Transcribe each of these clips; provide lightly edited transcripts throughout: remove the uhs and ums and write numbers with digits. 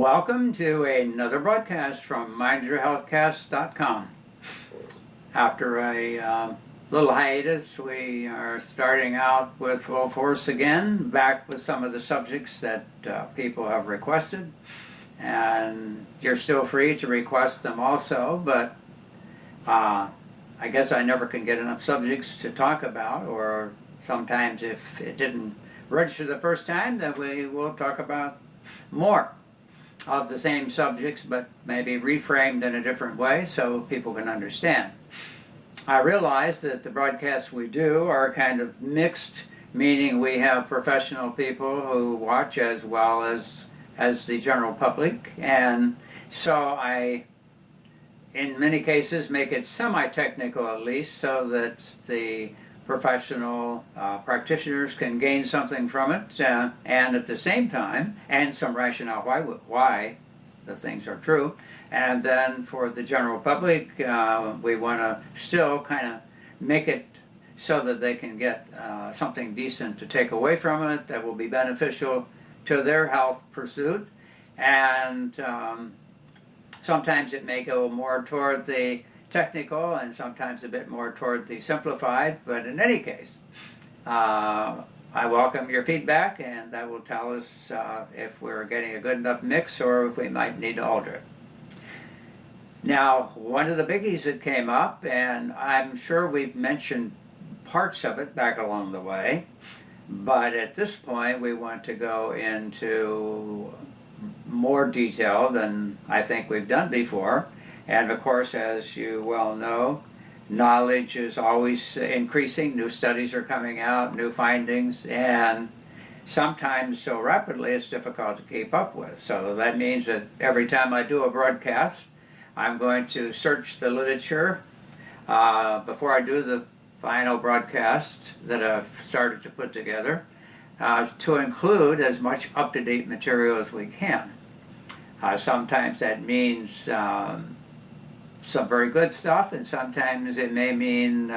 Welcome to another broadcast from mindyourhealthcast.com. After a little hiatus, we are starting out with full force again, back with some of the subjects that people have requested. And you're still free to request them also, but I guess I never can get enough subjects to talk about, or sometimes if it didn't register the first time, then we will talk about more of the same subjects, but maybe reframed in a different way so people can understand. I realize that the broadcasts we do are kind of mixed, meaning we have professional people who watch as well as the general public, and so I, in many cases, make it semi-technical at least, so that the professional practitioners can gain something from it, and at the same time, and some rationale why the things are true. And then for the general public, we want to still kind of make it so that they can get something decent to take away from it that will be beneficial to their health pursuit. And sometimes it may go more toward the technical and sometimes a bit more toward the simplified, but in any case, I welcome your feedback, and that will tell us if we're getting a good enough mix or if we might need to alter it. Now, one of the biggies that came up, and I'm sure we've mentioned parts of it back along the way, but at this point we want to go into more detail than I think we've done before. And of course, as you well know, knowledge is always increasing. New studies are coming out, new findings, and sometimes so rapidly it's difficult to keep up with. So that means that every time I do a broadcast, I'm going to search the literature before I do the final broadcast that I've started to put together to include as much up-to-date material as we can. Sometimes that means some very good stuff, and sometimes it may mean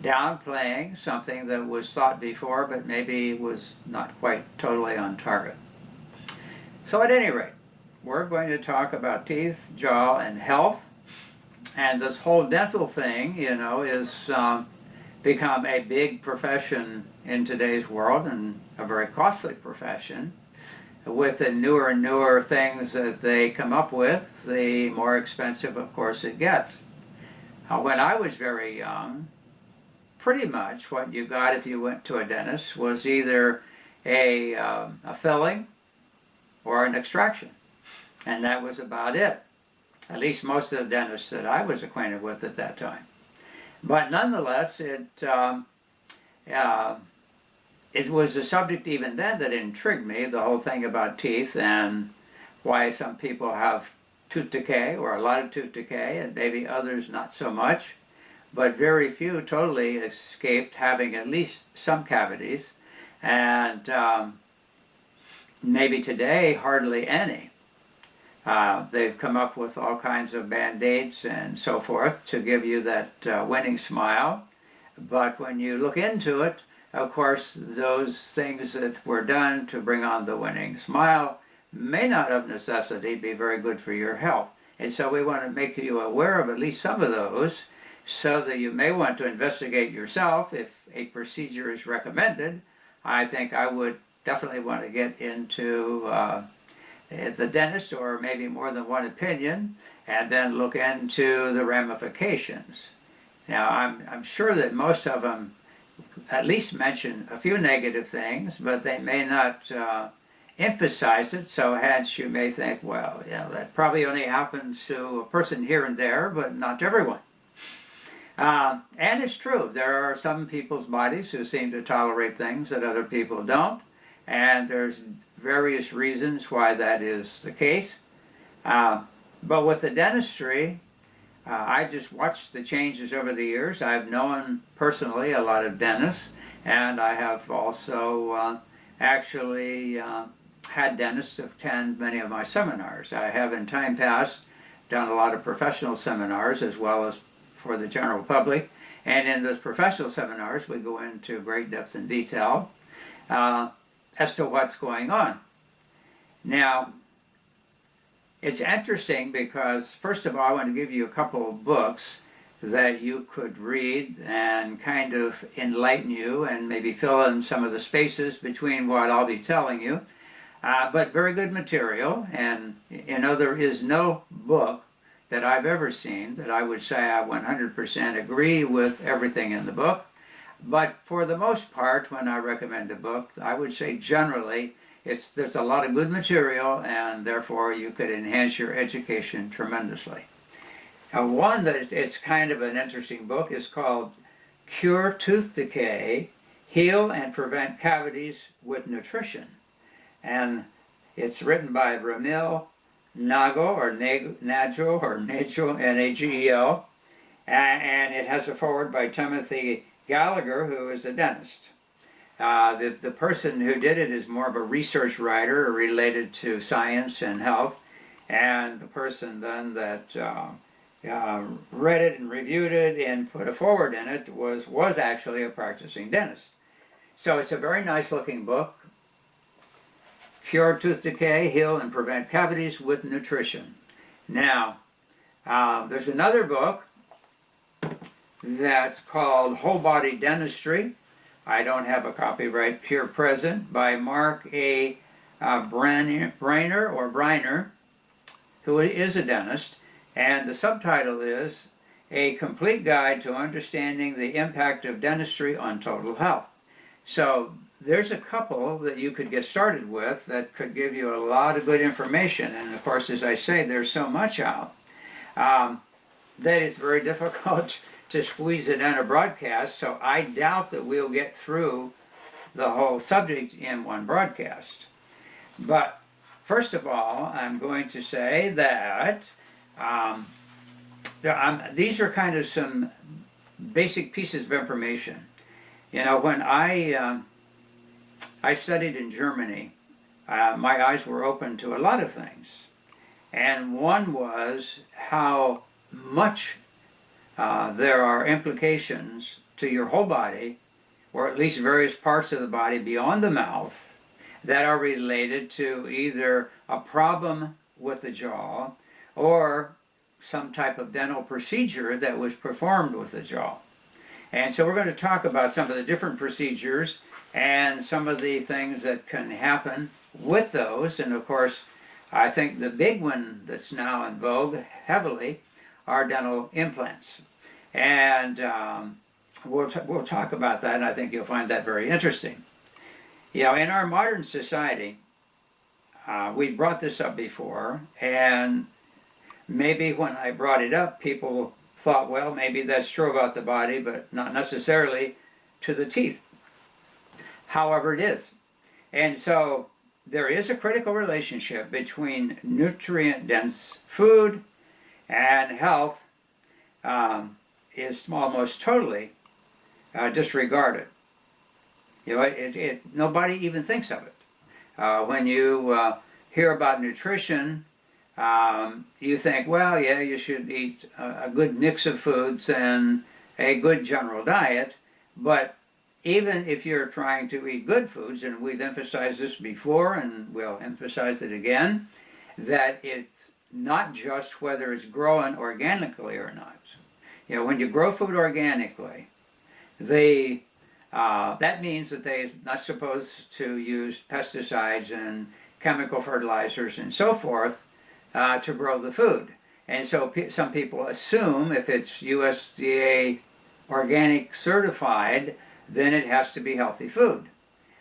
downplaying something that was thought before but maybe was not quite totally on target. So at any rate, we're going to talk about teeth, jaw, and health. And this whole dental thing, is become a big profession in today's world, and a very costly profession. With the newer and newer things that they come up with, the more expensive, of course, it gets. When I was very young, pretty much what you got if you went to a dentist was either a filling or an extraction, and that was about it. At least most of the dentists that I was acquainted with at that time. But nonetheless, it was a subject even then that intrigued me, the whole thing about teeth and why some people have tooth decay or a lot of tooth decay and maybe others not so much, but very few totally escaped having at least some cavities, and maybe today hardly any. They've come up with all kinds of band-aids and so forth to give you that winning smile, but when you look into it, of course, those things that were done to bring on the winning smile may not of necessity be very good for your health. And so we want to make you aware of at least some of those, so that you may want to investigate yourself if a procedure is recommended. I think I would definitely want to get into the dentist, or maybe more than one opinion, and then look into the ramifications. Now, I'm sure that most of them at least mention a few negative things, but they may not emphasize it, so hence you may think, well, that probably only happens to a person here and there, but not to everyone. And it's true, there are some people's bodies who seem to tolerate things that other people don't, and there's various reasons why that is the case. But with the dentistry, I just watched the changes over the years. I've known personally a lot of dentists, and I have also actually had dentists attend many of my seminars. I have in time past done a lot of professional seminars as well as for the general public, and in those professional seminars we go into great depth and detail as to what's going on. Now, It's interesting because, first of all, I want to give you a couple of books that you could read and kind of enlighten you and maybe fill in some of the spaces between what I'll be telling you. But very good material, and there is no book that I've ever seen that I would say I 100% agree with everything in the book. But for the most part, when I recommend a book, I would say generally there's a lot of good material, and therefore you could enhance your education tremendously. One that it's kind of an interesting book is called Cure Tooth Decay, Heal and Prevent Cavities with Nutrition. And it's written by Ramil Nagel, or Nagel, N-A-G-E-L, and it has a foreword by Timothy Gallagher, who is a dentist. The person who did it is more of a research writer related to science and health, and the person then that read it and reviewed it and put a foreword in it was actually a practicing dentist. So it's a very nice looking book. Cure Tooth Decay, Heal and Prevent Cavities with Nutrition. Now, there's another book that's called Whole Body Dentistry. I don't have a copy right here present, by Mark A. Briner, who is a dentist, and the subtitle is A Complete Guide to Understanding the Impact of Dentistry on Total Health. So there's a couple that you could get started with that could give you a lot of good information, and of course, as I say, there's so much out that it's very difficult to squeeze it in a broadcast, so I doubt that we'll get through the whole subject in one broadcast. But first of all, I'm going to say that these are kind of some basic pieces of information. When I studied in Germany, my eyes were open to a lot of things. And one was how much there are implications to your whole body, or at least various parts of the body beyond the mouth, that are related to either a problem with the jaw or some type of dental procedure that was performed with the jaw. And so we're going to talk about some of the different procedures and some of the things that can happen with those. And of course, I think the big one that's now in vogue heavily are dental implants. And we'll talk about that, and I think you'll find that very interesting. In our modern society, we brought this up before, and maybe when I brought it up, people thought, well, maybe that's true about the body, but not necessarily to the teeth. However, it is. And so there is a critical relationship between nutrient-dense food and health is almost totally disregarded. Nobody even thinks of it. When you hear about nutrition, you think, well, yeah, you should eat a good mix of foods and a good general diet, but even if you're trying to eat good foods, and we've emphasized this before and we'll emphasize it again, that it's not just whether it's growing organically or not. When you grow food organically, that means that they're not supposed to use pesticides and chemical fertilizers and so forth to grow the food. And so some people assume if it's USDA organic certified, then it has to be healthy food.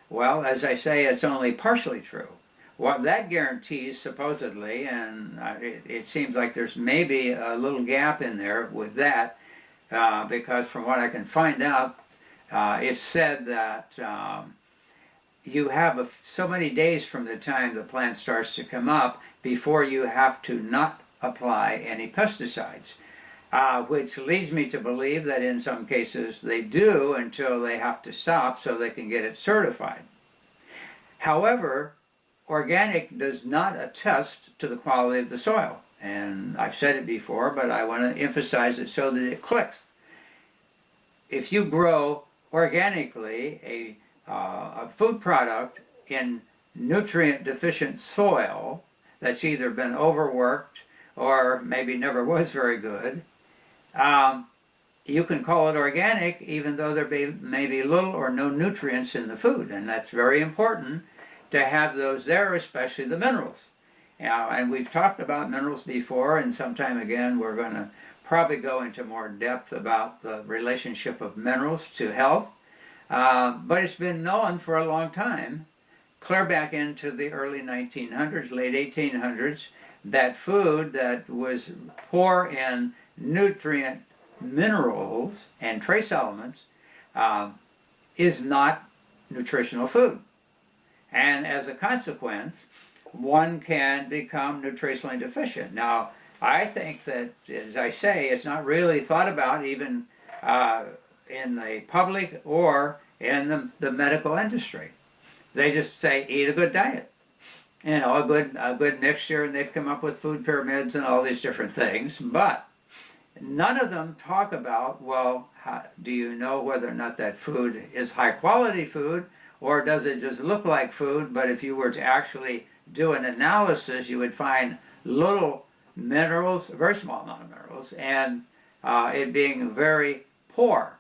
Well, as I say, it's only partially true. What that guarantees, supposedly, and it seems like there's maybe a little gap in there with that, because from what I can find out, it's said that you have so many days from the time the plant starts to come up before you have to not apply any pesticides, which leads me to believe that in some cases they do until they have to stop so they can get it certified. However, organic does not attest to the quality of the soil. And I've said it before, but I want to emphasize it so that it clicks. If you grow organically a food product in nutrient deficient soil, that's either been overworked or maybe never was very good, you can call it organic even though there may be little or no nutrients in the food. And that's very important to have those there, especially the minerals. And we've talked about minerals before, and sometime again we're going to probably go into more depth about the relationship of minerals to health. But it's been known for a long time, clear back into the early 1900s, late 1800s, that food that was poor in nutrient minerals and trace elements is not nutritional food. And as a consequence, one can become nutritionally deficient. Now, I think that, as I say, it's not really thought about even in the public or in the medical industry. They just say, eat a good diet. You know, a good mixture, and they've come up with food pyramids and all these different things. But none of them talk about, well, do you know whether or not that food is high quality food, or does it just look like food, but if you were to actually do an analysis, you would find little minerals, a very small amount of minerals, and it being very poor.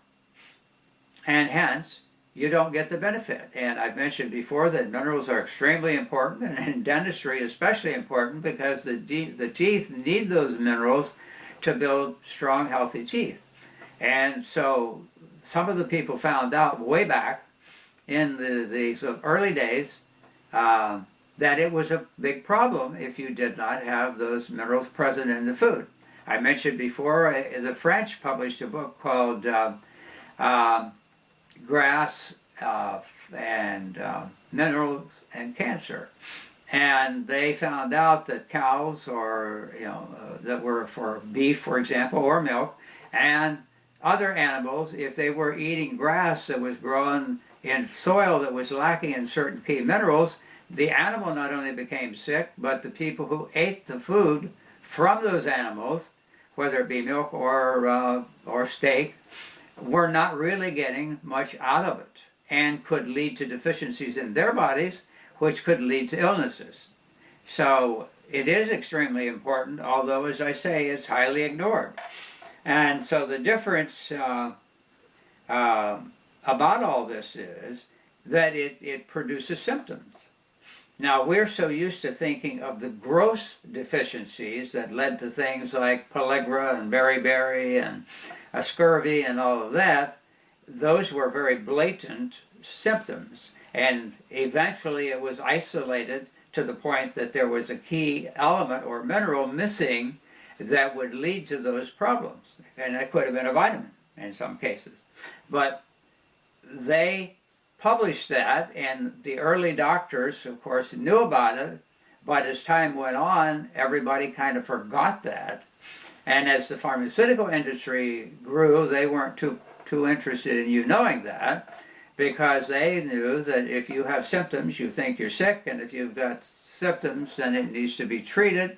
And hence, you don't get the benefit. And I've mentioned before that minerals are extremely important, and in dentistry especially important, because the teeth need those minerals to build strong, healthy teeth. And so some of the people found out way back in the early days that it was a big problem if you did not have those minerals present in the food. I mentioned before, the French published a book called Grass and Minerals and Cancer. And they found out that cows, or that were for beef, for example, or milk, and other animals, if they were eating grass that was grown in soil that was lacking in certain key minerals, the animal not only became sick, but the people who ate the food from those animals, whether it be milk or steak, were not really getting much out of it, and could lead to deficiencies in their bodies, which could lead to illnesses. So it is extremely important, although, as I say, it's highly ignored. And so the difference about all this is that it produces symptoms. Now, we're so used to thinking of the gross deficiencies that led to things like pellagra and beriberi and scurvy and all of that. Those were very blatant symptoms. And eventually it was isolated to the point that there was a key element or mineral missing that would lead to those problems. And it could have been a vitamin in some cases. But they published that, and the early doctors, of course, knew about it, but as time went on, everybody kind of forgot that. And as the pharmaceutical industry grew, they weren't too interested in you knowing that, because they knew that if you have symptoms, you think you're sick, and if you've got symptoms, then it needs to be treated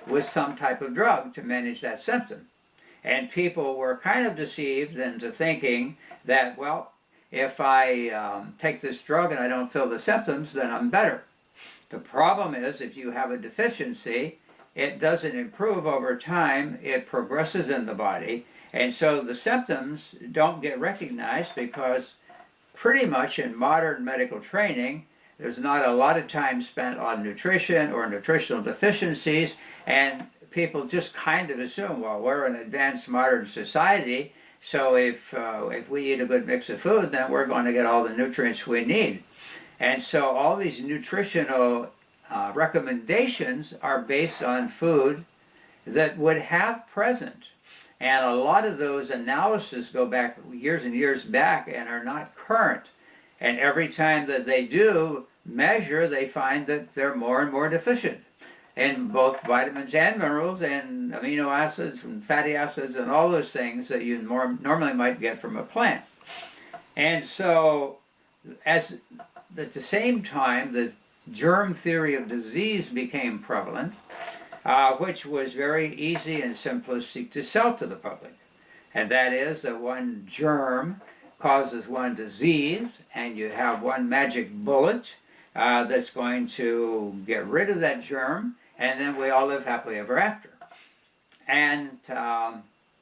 with some type of drug to manage that symptom. And people were kind of deceived into thinking that, well, if I take this drug and I don't feel the symptoms, then I'm better. The problem is, if you have a deficiency, it doesn't improve over time, it progresses in the body, and so the symptoms don't get recognized, because pretty much in modern medical training, there's not a lot of time spent on nutrition or nutritional deficiencies, and people just kind of assume, well, we're an advanced modern society, so if we eat a good mix of food, then we're going to get all the nutrients we need. And so all these nutritional recommendations are based on food that would have present. And a lot of those analyses go back years and years back and are not current. And every time that they do measure, they find that they're more and more deficient in both vitamins and minerals and amino acids and fatty acids and all those things that you normally might get from a plant. And so at the same time, the germ theory of disease became prevalent, which was very easy and simplistic to sell to the public. And that is that one germ causes one disease, and you have one magic bullet that's going to get rid of that germ, and then we all live happily ever after. And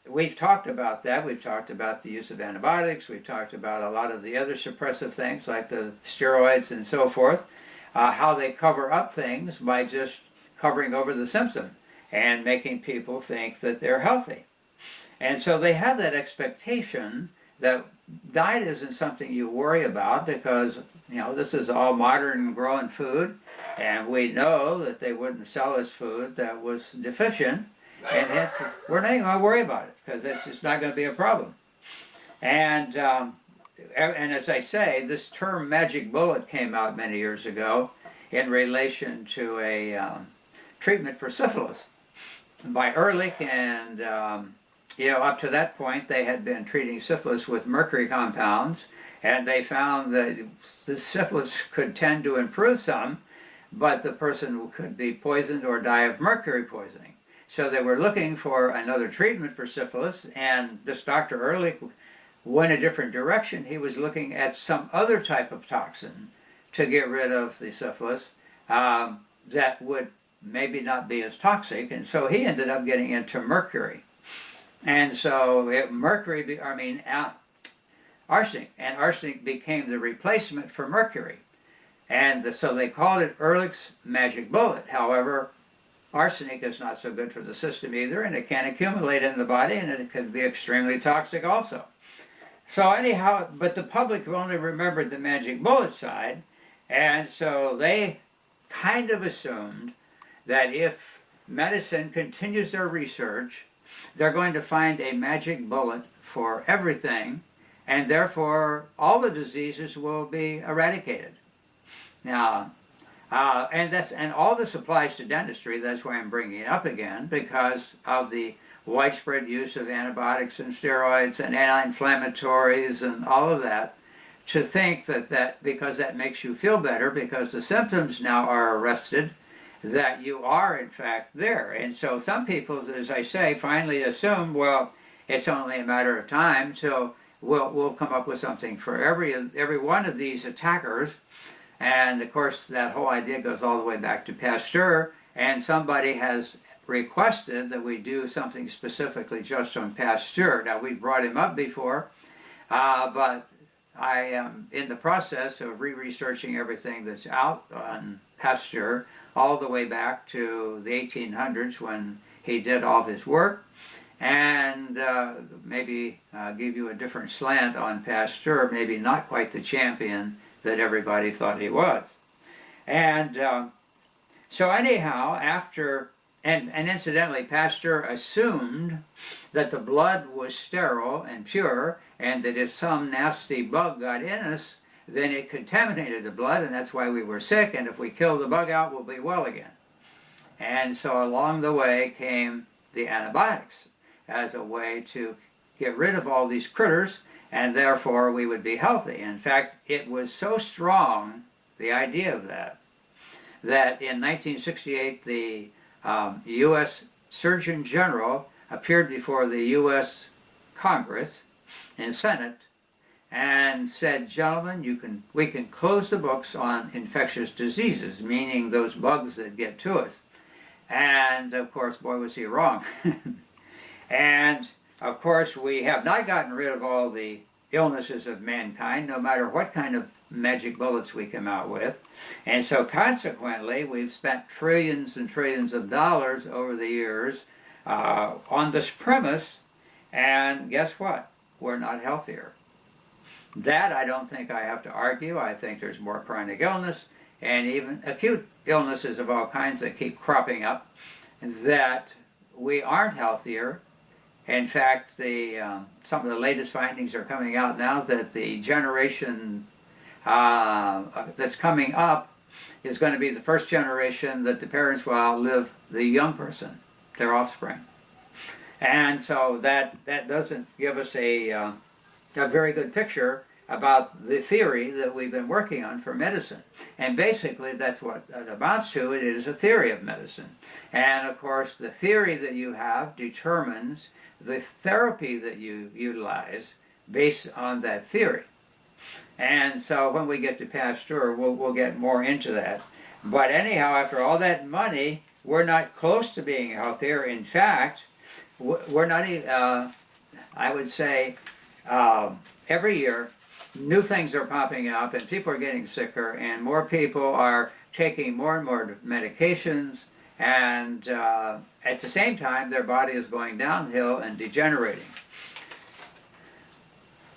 we've talked about that. We've talked about the use of antibiotics. We've talked about a lot of the other suppressive things like the steroids and so forth, how they cover up things by just covering over the symptom and making people think that they're healthy. And so they have that expectation that diet isn't something you worry about because, this is all modern growing food, and we know that they wouldn't sell us food that was deficient, and hence we're not even going to worry about it because it's just not going to be a problem. And as I say, this term magic bullet came out many years ago in relation to a treatment for syphilis by Ehrlich, and up to that point they had been treating syphilis with mercury compounds, and they found that the syphilis could tend to improve some, but the person could be poisoned or die of mercury poisoning. So they were looking for another treatment for syphilis, and this Dr. Ehrlich went a different direction. He was looking at some other type of toxin to get rid of the syphilis that would maybe not be as toxic, and so he ended up getting into mercury. And so arsenic, and arsenic became the replacement for mercury. And so they called it Ehrlich's magic bullet. However, arsenic is not so good for the system either, and it can accumulate in the body, and it can be extremely toxic also. So anyhow, but the public only remembered the magic bullet side, and so they kind of assumed that if medicine continues their research, they're going to find a magic bullet for everything, and therefore all the diseases will be eradicated. Now, and all this applies to dentistry. That's why I'm bringing it up again, because of the widespread use of antibiotics and steroids and anti-inflammatories and all of that, to think that because that makes you feel better, because the symptoms now are arrested, that you are in fact there. And so some people, as I say, finally assume, well, it's only a matter of time till we'll come up with something for every one of these attackers. And of course that whole idea goes all the way back to Pasteur, and somebody has requested that we do something specifically just on Pasteur. Now, we've brought him up before, but I am in the process of re-researching everything that's out on Pasteur, all the way back to the 1800s when he did all of his work, and maybe give you a different slant on Pasteur, maybe not quite the champion that everybody thought he was. And so anyhow, and incidentally, Pasteur assumed that the blood was sterile and pure, and that if some nasty bug got in us, then it contaminated the blood, and that's why we were sick, and if we kill the bug out, we'll be well again. And so along the way came the antibiotics as a way to get rid of all these critters, and therefore we would be healthy. In fact, it was so strong, the idea of that in 1968 the U.S. Surgeon General appeared before the U.S. Congress and Senate and said, gentlemen, we can close the books on infectious diseases, meaning those bugs that get to us. And of course, boy, was he wrong. And of course, we have not gotten rid of all the illnesses of mankind, no matter what kind of magic bullets we come out with. And so consequently, we've spent trillions and trillions of dollars over the years on this premise, and guess what? We're not healthier. That I don't think I have to argue. I think there's more chronic illness and even acute illnesses of all kinds that keep cropping up, that we aren't healthier. In fact, some of the latest findings are coming out now that the generation that's coming up is going to be the first generation that the parents will outlive the young person, their offspring. And so that doesn't give us a very good picture about the theory that we've been working on for medicine. And basically that's what it amounts to. It is a theory of medicine. And of course the theory that you have determines the therapy that you utilize based on that theory. And so when we get to Pasteur, we'll get more into that. But anyhow, after all that money we're not close to being healthier. In fact, we're not even, I would say, every year, new things are popping up and people are getting sicker and more people are taking more and more medications, and at the same time their body is going downhill and degenerating.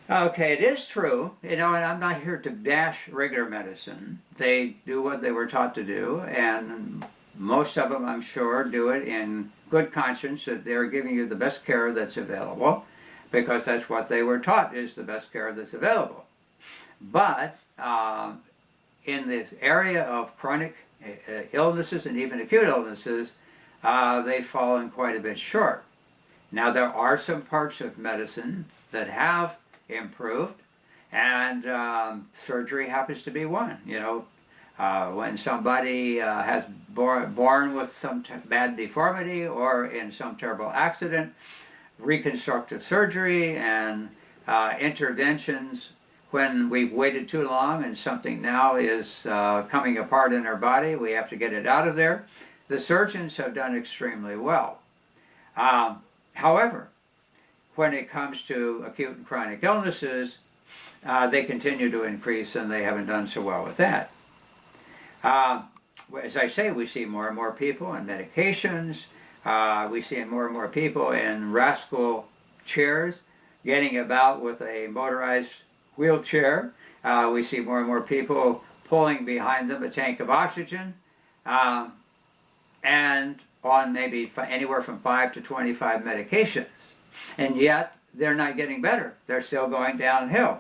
Okay, it is true, and I'm not here to bash regular medicine. They do what they were taught to do, and most of them, I'm sure, do it in good conscience, that they're giving you the best care that's available, because that's what they were taught is the best care that's available. But in this area of chronic illnesses and even acute illnesses, they've fallen quite a bit short. Now, there are some parts of medicine that have improved, and surgery happens to be one. When somebody has born with some bad deformity or in some terrible accident, reconstructive surgery and interventions when we've waited too long and something now is coming apart in our body, we have to get it out of there. The surgeons have done extremely well. However, when it comes to acute and chronic illnesses, they continue to increase, and they haven't done so well with that. As I say, we see more and more people on medications. We see more and more people in rascal chairs, getting about with a motorized wheelchair. We see more and more people pulling behind them a tank of oxygen, and on maybe anywhere from 5 to 25 medications. And yet, they're not getting better. They're still going downhill.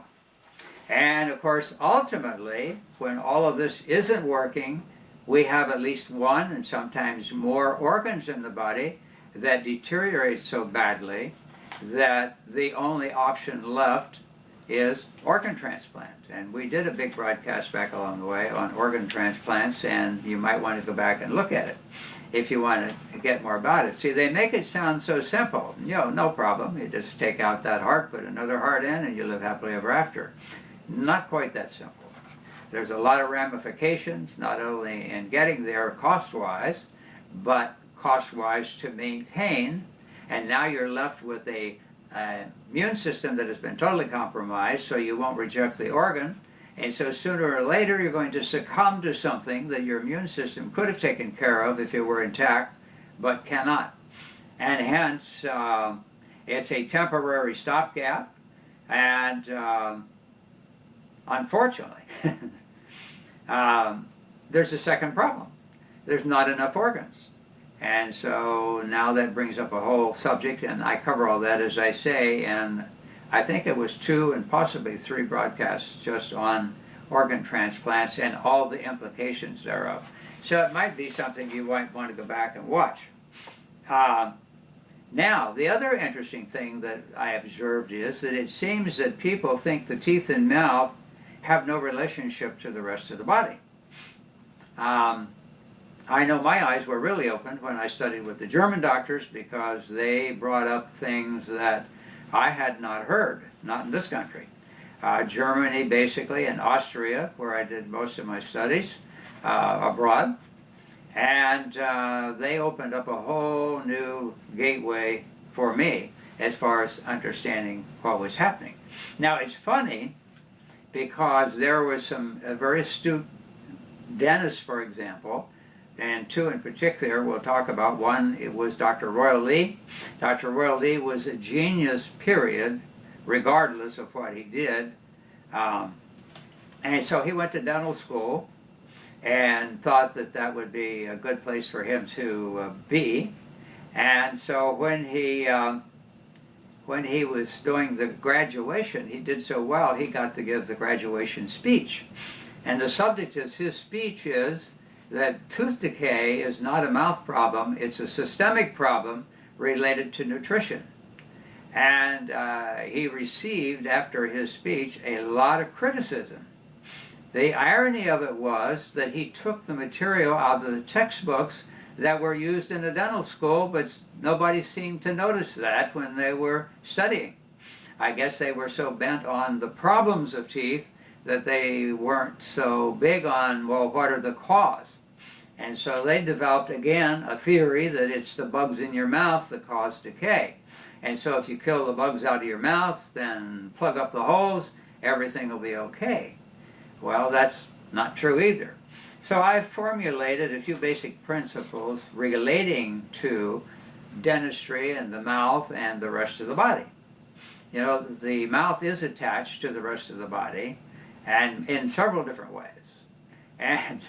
And of course, ultimately, when all of this isn't working, we have at least one and sometimes more organs in the body that deteriorate so badly that the only option left is organ transplant. And we did a big broadcast back along the way on organ transplants, and you might want to go back and look at it if you want to get more about it. See, they make it sound so simple. No problem. You just take out that heart, put another heart in, and you live happily ever after. Not quite that simple. There's a lot of ramifications, not only in getting there cost-wise, but cost-wise to maintain. And now you're left with a immune system that has been totally compromised, so you won't reject the organ. And so sooner or later you're going to succumb to something that your immune system could have taken care of if it were intact, but cannot. And hence, it's a temporary stopgap, and unfortunately, there's a second problem. There's not enough organs. And so now that brings up a whole subject, and I cover all that, as I say, and I think it was 2 and possibly 3 broadcasts just on organ transplants and all the implications thereof. So it might be something you might want to go back and watch. Now, the other interesting thing that I observed is that it seems that people think the teeth and mouth have no relationship to the rest of the body. I know my eyes were really opened when I studied with the German doctors, because they brought up things that I had not heard, not in this country. Germany, basically, and Austria, where I did most of my studies abroad. And they opened up a whole new gateway for me as far as understanding what was happening. Now, it's funny, because there was some very astute dentists, for example, and 2 in particular we'll talk about. One, it was Dr. Royal Lee. Dr. Royal Lee was a genius, period, regardless of what he did. And so he went to dental school and thought that that would be a good place for him to be. And so when he was doing the graduation, he did so well, he got to give the graduation speech. And the subject of his speech is that tooth decay is not a mouth problem, it's a systemic problem related to nutrition. And he received, after his speech, a lot of criticism. The irony of it was that he took the material out of the textbooks that were used in the dental school, but nobody seemed to notice that when they were studying. I guess they were so bent on the problems of teeth that they weren't so big on, well, what are the cause? And so they developed, again, a theory that it's the bugs in your mouth that cause decay. And so if you kill the bugs out of your mouth, then plug up the holes, everything will be okay. Well, that's not true either. So I've formulated a few basic principles relating to dentistry and the mouth and the rest of the body. You know, the mouth is attached to the rest of the body, and in several different ways. And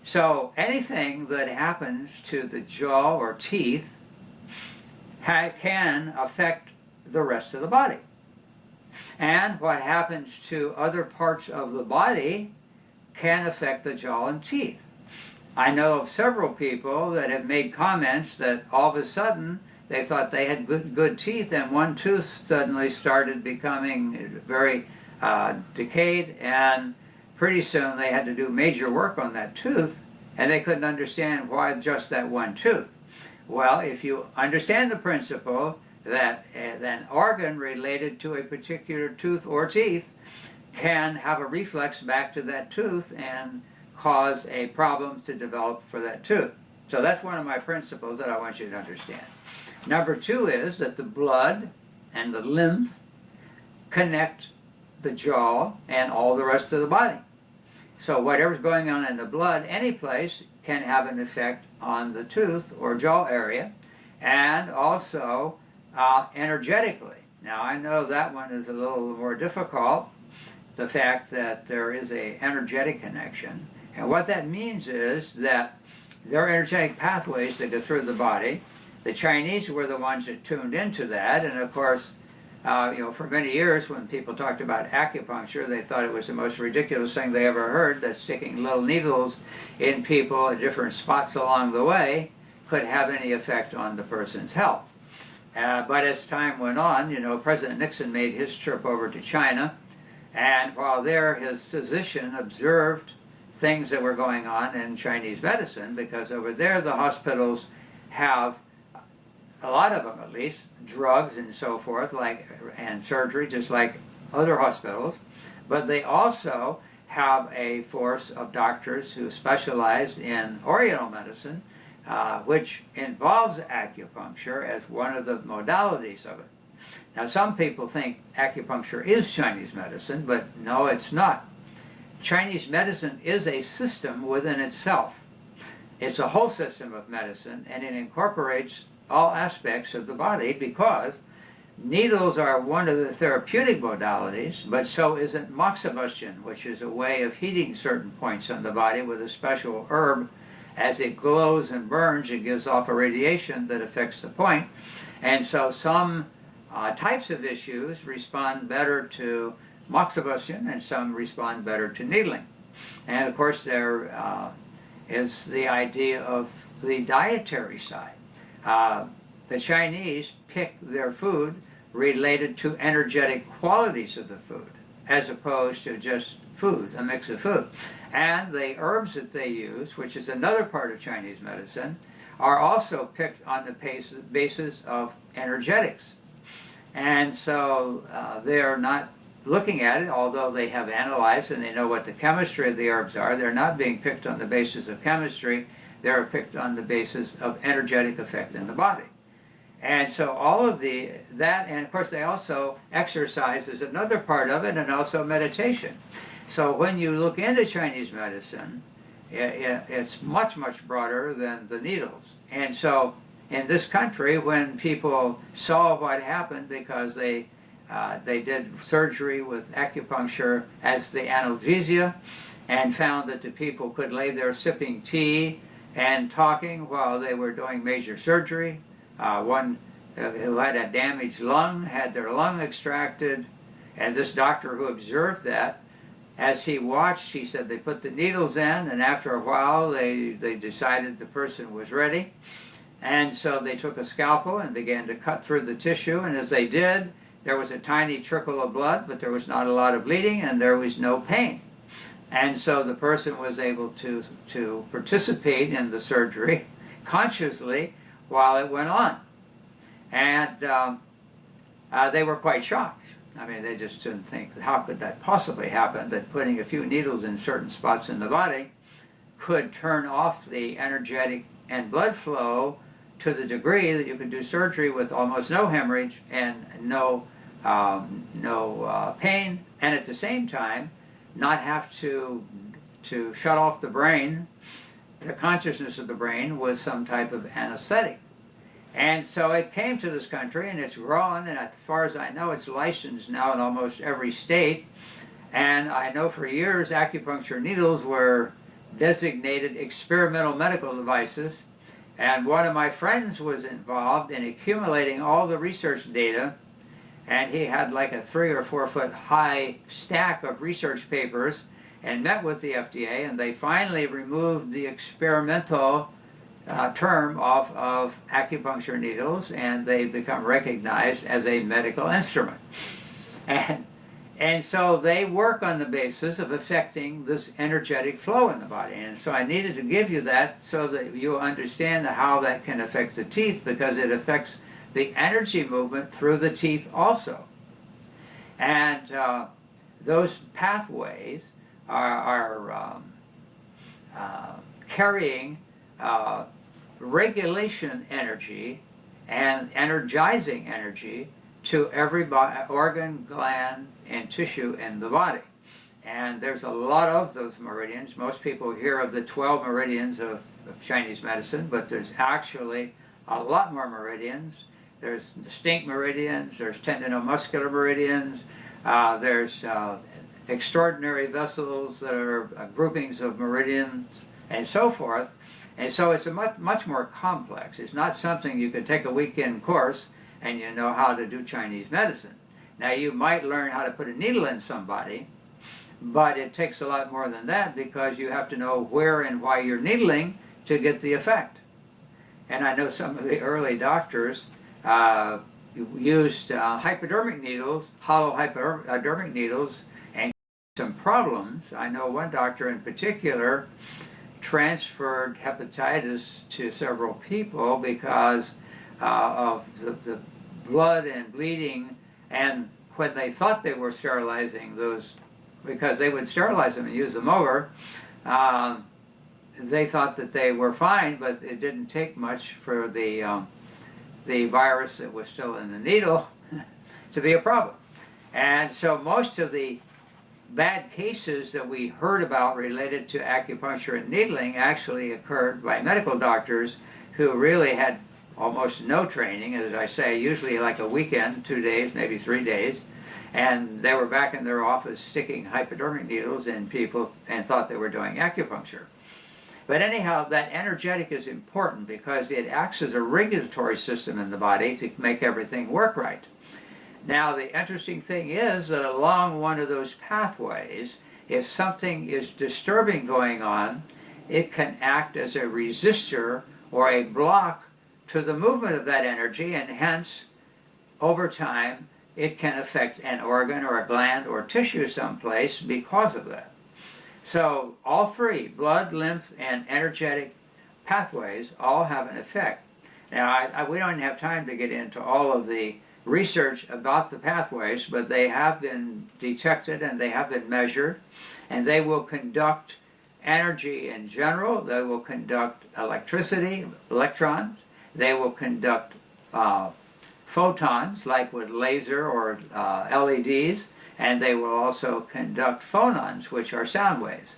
so anything that happens to the jaw or teeth can affect the rest of the body. And what happens to other parts of the body can affect the jaw and teeth. I know of several people that have made comments that all of a sudden they thought they had good teeth, and one tooth suddenly started becoming very decayed, and pretty soon they had to do major work on that tooth, and they couldn't understand why just that one tooth. Well, if you understand the principle that an organ related to a particular tooth or teeth can have a reflex back to that tooth and cause a problem to develop for that tooth. So that's one of my principles that I want you to understand. Number two is that the blood and the lymph connect the jaw and all the rest of the body. So whatever's going on in the blood, any place, can have an effect on the tooth or jaw area, and also energetically. Now I know that one is a little more difficult, the fact that there is an energetic connection. And what that means is that there are energetic pathways that go through the body. The Chinese were the ones that tuned into that, and of course, for many years when people talked about acupuncture, they thought it was the most ridiculous thing they ever heard, that sticking little needles in people at different spots along the way could have any effect on the person's health. But as time went on, President Nixon made his trip over to China, and while there, his physician observed things that were going on in Chinese medicine, because over there the hospitals have, a lot of them at least, drugs and so forth, and surgery, just like other hospitals. But they also have a force of doctors who specialize in Oriental medicine, which involves acupuncture as one of the modalities of it. Now, some people think acupuncture is Chinese medicine, but no, it's not. Chinese medicine is a system within itself. It's a whole system of medicine, and it incorporates all aspects of the body, because needles are one of the therapeutic modalities, but so isn't moxibustion, which is a way of heating certain points on the body with a special herb. As it glows and burns, it gives off a radiation that affects the point. And so some types of issues respond better to moxibustion, and some respond better to needling. And of course there is the idea of the dietary side. The Chinese pick their food related to energetic qualities of the food, as opposed to just food, a mix of food. And the herbs that they use, which is another part of Chinese medicine, are also picked on the basis of energetics. And so they're not looking at it, although they have analyzed and they know what the chemistry of the herbs are. They're not being picked on the basis of chemistry. They're picked on the basis of energetic effect in the body. And so all of that, and of course they also, exercise is another part of it, and also meditation. So when you look into Chinese medicine, it's much, much broader than the needles. And so in this country, when people saw what happened, because they did surgery with acupuncture as the analgesia, and found that the people could lay there sipping tea and talking while they were doing major surgery. One who had a damaged lung had their lung extracted, and this doctor who observed that, as he watched, he said they put the needles in, and after a while they decided the person was ready. And so they took a scalpel and began to cut through the tissue, and as they did, there was a tiny trickle of blood, but there was not a lot of bleeding, and there was no pain. And so the person was able to participate in the surgery consciously while it went on. And they were quite shocked. I mean, they just didn't think, how could that possibly happen, that putting a few needles in certain spots in the body could turn off the energetic and blood flow to the degree that you could do surgery with almost no hemorrhage and no pain, and at the same time not have to shut off the brain, the consciousness of the brain, with some type of anesthetic. And so it came to this country, and it's grown, and as far as I know, it's licensed now in almost every state. And I know for years acupuncture needles were designated experimental medical devices. And one of my friends was involved in accumulating all the research data, and he had like a 3 or 4 foot high stack of research papers, and met with the FDA, and they finally removed the experimental term off of acupuncture needles, and they become recognized as a medical instrument. And so they work on the basis of affecting this energetic flow in the body. And so I needed to give you that so that you understand how that can affect the teeth, because it affects the energy movement through the teeth also. And those pathways are carrying regulation energy and energizing energy to every organ, gland, and tissue in the body. And there's a lot of those meridians. Most people hear of the 12 meridians of Chinese medicine, but there's actually a lot more meridians. There's distinct meridians, there's tendinomuscular meridians, there's extraordinary vessels that are groupings of meridians, and so forth. And so it's a much more complex. It's not something you could take a weekend course and you know how to do Chinese medicine. Now you might learn how to put a needle in somebody, but it takes a lot more than that, because you have to know where and why you're needling to get the effect. And I know some of the early doctors used hypodermic needles, hollow hypodermic needles, and some problems. I know one doctor in particular transferred hepatitis to several people because of the blood and bleeding, and when they thought they were sterilizing those, because they would sterilize them and use them over, they thought that they were fine, but it didn't take much for the virus that was still in the needle to be a problem. And so most of the bad cases that we heard about related to acupuncture and needling actually occurred by medical doctors who really had almost no training, as I say, usually like a weekend, 2 days, maybe 3 days, and they were back in their office sticking hypodermic needles in people and thought they were doing acupuncture. But anyhow, that energetic is important because it acts as a regulatory system in the body to make everything work right. Now, the interesting thing is that along one of those pathways, if something is disturbing going on, it can act as a resistor or a block to the movement of that energy, and hence, over time, it can affect an organ or a gland or tissue someplace because of that. So all three, blood, lymph, and energetic pathways, all have an effect. Now, we don't have time to get into all of the research about the pathways, but they have been detected and they have been measured, and they will conduct energy in general. They will conduct electricity, electrons. They will conduct photons, like with laser or LEDs, and they will also conduct phonons, which are sound waves.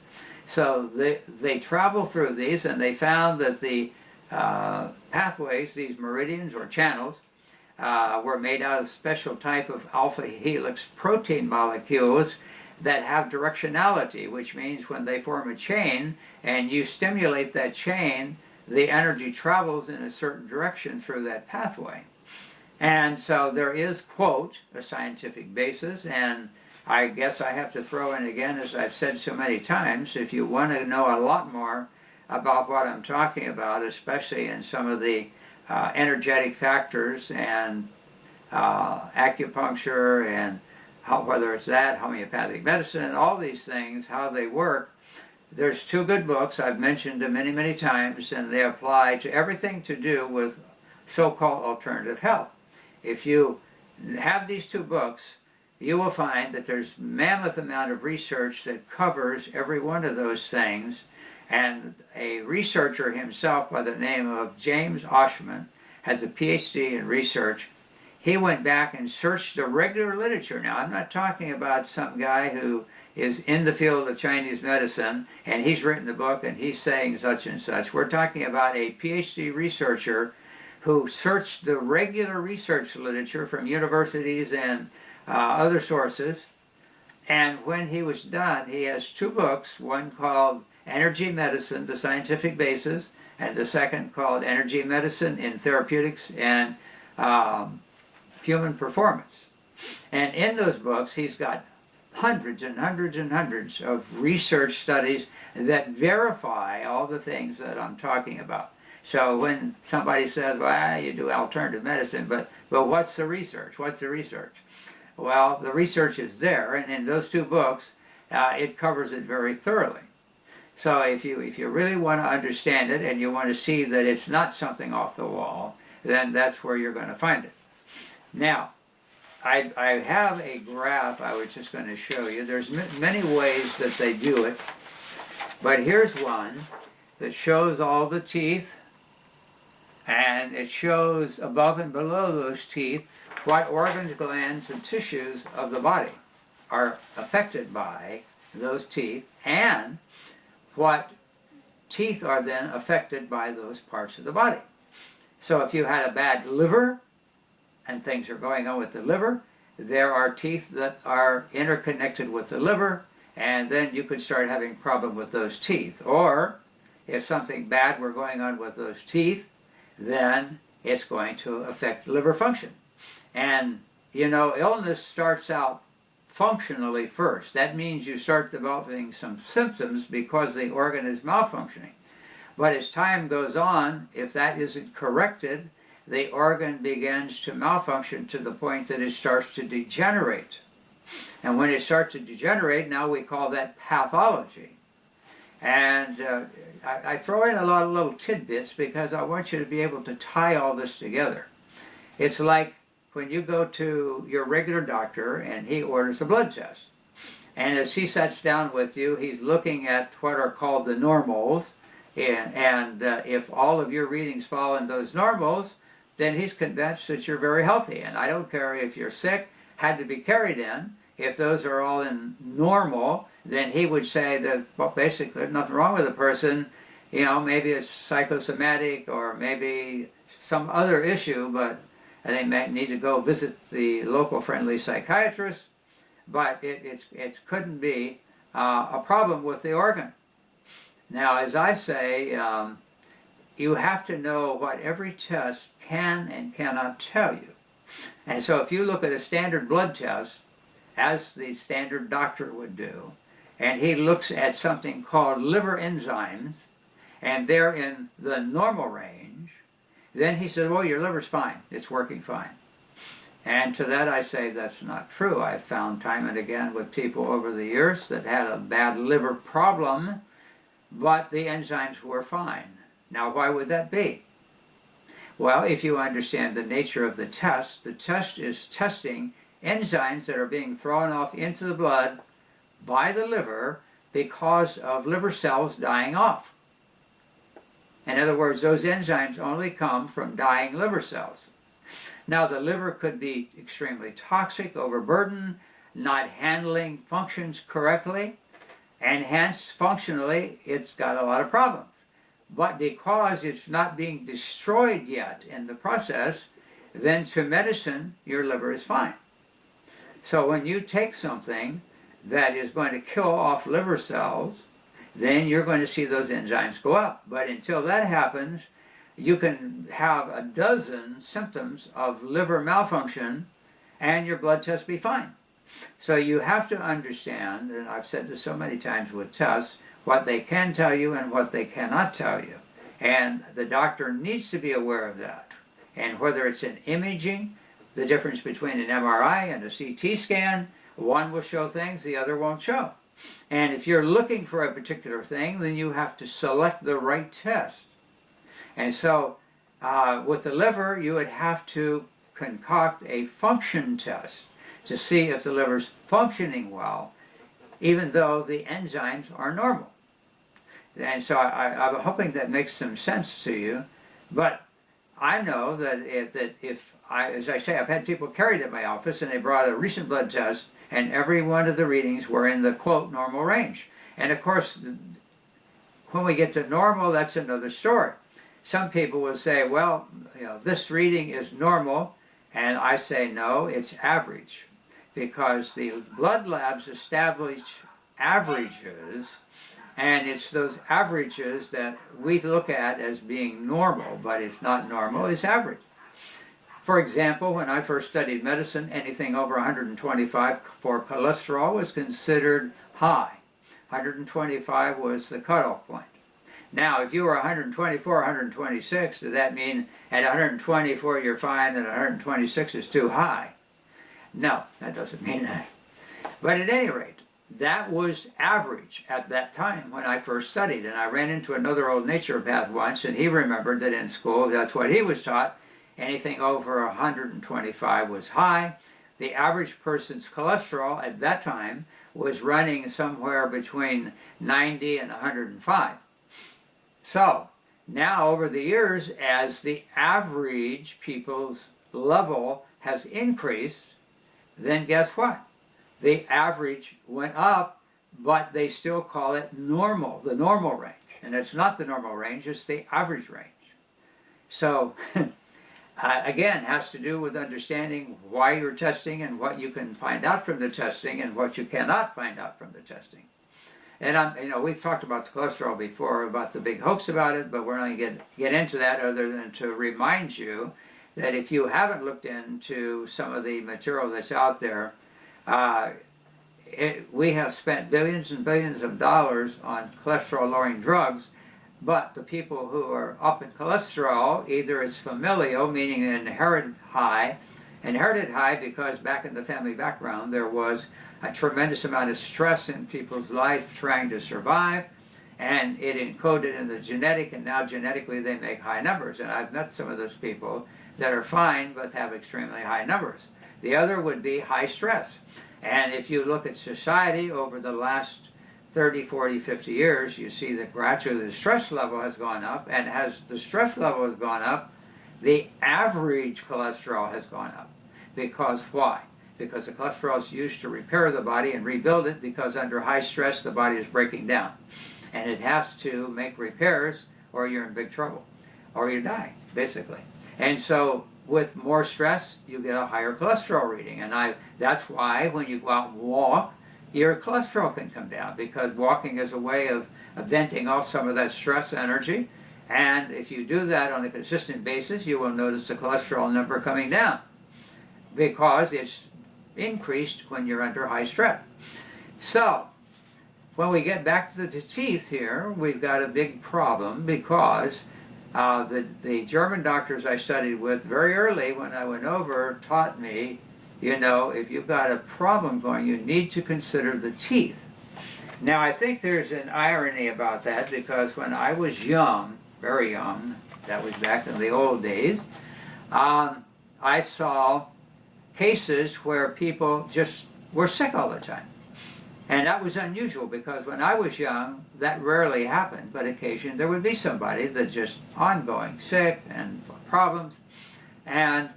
So they travel through these, and they found that the pathways, these meridians or channels, were made out of special type of alpha helix protein molecules that have directionality, which means when they form a chain and you stimulate that chain, the energy travels in a certain direction through that pathway. And so there is, quote, a scientific basis, and I guess I have to throw in again, as I've said so many times, if you want to know a lot more about what I'm talking about, especially in some of the energetic factors and acupuncture and whether it's that, homeopathic medicine, all these things, how they work, there's 2 good books I've mentioned them many, many times, and they apply to everything to do with so-called alternative health. If you have these 2 books, you will find that there's mammoth amount of research that covers every one of those things, And a researcher himself by the name of James Oshman has a PhD in research. He went back and searched the regular literature. Now, I'm not talking about some guy who is in the field of Chinese medicine and he's written a book and he's saying such and such. We're talking about a PhD researcher who searched the regular research literature from universities and other sources. And when he was done, he has two books, one called Energy Medicine, The Scientific Basis, and the second called Energy Medicine in Therapeutics and Human Performance. And in those books, he's got hundreds and hundreds and hundreds of research studies that verify all the things that I'm talking about. So when somebody says, well, you do alternative medicine, but what's the research? What's the research? Well, the research is there, and in those two books, it covers it very thoroughly. So if you really want to understand it and you want to see that it's not something off the wall, then that's where you're going to find it. Now, I have a graph I was just going to show you. There's many ways that they do it, but here's one that shows all the teeth, and it shows above and below those teeth what organs, glands, and tissues of the body are affected by those teeth, and what teeth are then affected by those parts of the body. So if you had a bad liver, and things are going on with the liver, there are teeth that are interconnected with the liver, and then you could start having a problem with those teeth. Or if something bad were going on with those teeth, then it's going to affect liver function. And, you know, illness starts out functionally first. That means you start developing some symptoms because the organ is malfunctioning. But as time goes on, if that isn't corrected, the organ begins to malfunction to the point that it starts to degenerate. And when it starts to degenerate, now we call that pathology. And I throw in a lot of little tidbits because I want you to be able to tie all this together. It's like when you go to your regular doctor and he orders a blood test. And as he sits down with you, he's looking at what are called the normals. And if all of your readings fall in those normals, then he's convinced that you're very healthy. And I don't care if you're sick, had to be carried in. If those are all in normal, then he would say that, well, basically, there's nothing wrong with the person. You know, maybe it's psychosomatic or maybe some other issue, but they may need to go visit the local friendly psychiatrist. But it couldn't be a problem with the organ. Now, as I say, you have to know what every test can and cannot tell you. And so if you look at a standard blood test, as the standard doctor would do, and he looks at something called liver enzymes, and they're in the normal range, then he says, well, your liver's fine. It's working fine. And to that I say that's not true. I've found time and again with people over the years that had a bad liver problem, but the enzymes were fine. Now, why would that be? Well, if you understand the nature of the test is testing enzymes that are being thrown off into the blood by the liver because of liver cells dying off. In other words, those enzymes only come from dying liver cells. Now, the liver could be extremely toxic, overburdened, not handling functions correctly, and hence, functionally, it's got a lot of problems. But because it's not being destroyed yet in the process, then to medicine, your liver is fine. So when you take something that is going to kill off liver cells, then you're going to see those enzymes go up. But until that happens, you can have a dozen symptoms of liver malfunction and your blood test be fine. So you have to understand, and I've said this so many times with tests, what they can tell you and what they cannot tell you. And the doctor needs to be aware of that. And whether it's in imaging, the difference between an MRI and a CT scan, one will show things, the other won't show. And if you're looking for a particular thing, then you have to select the right test. And so with the liver, you would have to concoct a function test to see if the liver's functioning well, even though the enzymes are normal. And so I'm hoping that makes some sense to you. But I know that if I, as I say, I've had people carried at my office and they brought a recent blood test and every one of the readings were in the quote normal range. And of course, when we get to normal, that's another story. Some people will say, well, this reading is normal, and I say no, it's average, because the blood labs establish averages, and it's those averages that we look at as being normal, but it's not normal, it's average. For example, when I first studied medicine, anything over 125 for cholesterol was considered high. 125 was the cutoff point. Now, if you were 124, 126, does that mean at 124 you're fine and 126 is too high? No, that doesn't mean that. But at any rate, that was average at that time when I first studied. And I ran into another old naturopath once, and he remembered that in school that's what he was taught. Anything over 125 was high. The average person's cholesterol at that time was running somewhere between 90 and 105. So, now over the years, as the average people's level has increased, then guess what? The average went up, but they still call it normal, the normal range. And it's not the normal range, it's the average range. So, again, has to do with understanding why you're testing and what you can find out from the testing and what you cannot find out from the testing. And we've talked about the cholesterol before, about the big hoax about it, but we're not going to get into that other than to remind you that if you haven't looked into some of the material that's out there, we have spent billions and billions of dollars on cholesterol-lowering drugs, but the people who are up in cholesterol, either it's familial, meaning inherited high because back in the family background there was a tremendous amount of stress in people's life trying to survive, and it encoded in the genetic, and now genetically they make high numbers. And I've met some of those people that are fine but have extremely high numbers. The other would be high stress. And if you look at society over the last 30, 40, 50 years, you see that gradually the stress level has gone up, and as the stress level has gone up, the average cholesterol has gone up. Because why? Because the cholesterol is used to repair the body and rebuild it, because under high stress the body is breaking down. And it has to make repairs or you're in big trouble. Or you die, basically. And so with more stress, you get a higher cholesterol reading. And that's why when you go out and walk, your cholesterol can come down, because walking is a way of venting off some of that stress energy. And if you do that on a consistent basis, you will notice the cholesterol number coming down, because it's increased when you're under high stress. So, when we get back to the teeth here, we've got a big problem, because the German doctors I studied with very early when I went over taught me, if you've got a problem going, you need to consider the teeth. Now, I think there's an irony about that, because when I was young, very young, that was back in the old days, I saw cases where people just were sick all the time. And that was unusual, because when I was young, that rarely happened, but occasionally there would be somebody that just ongoing sick and problems. And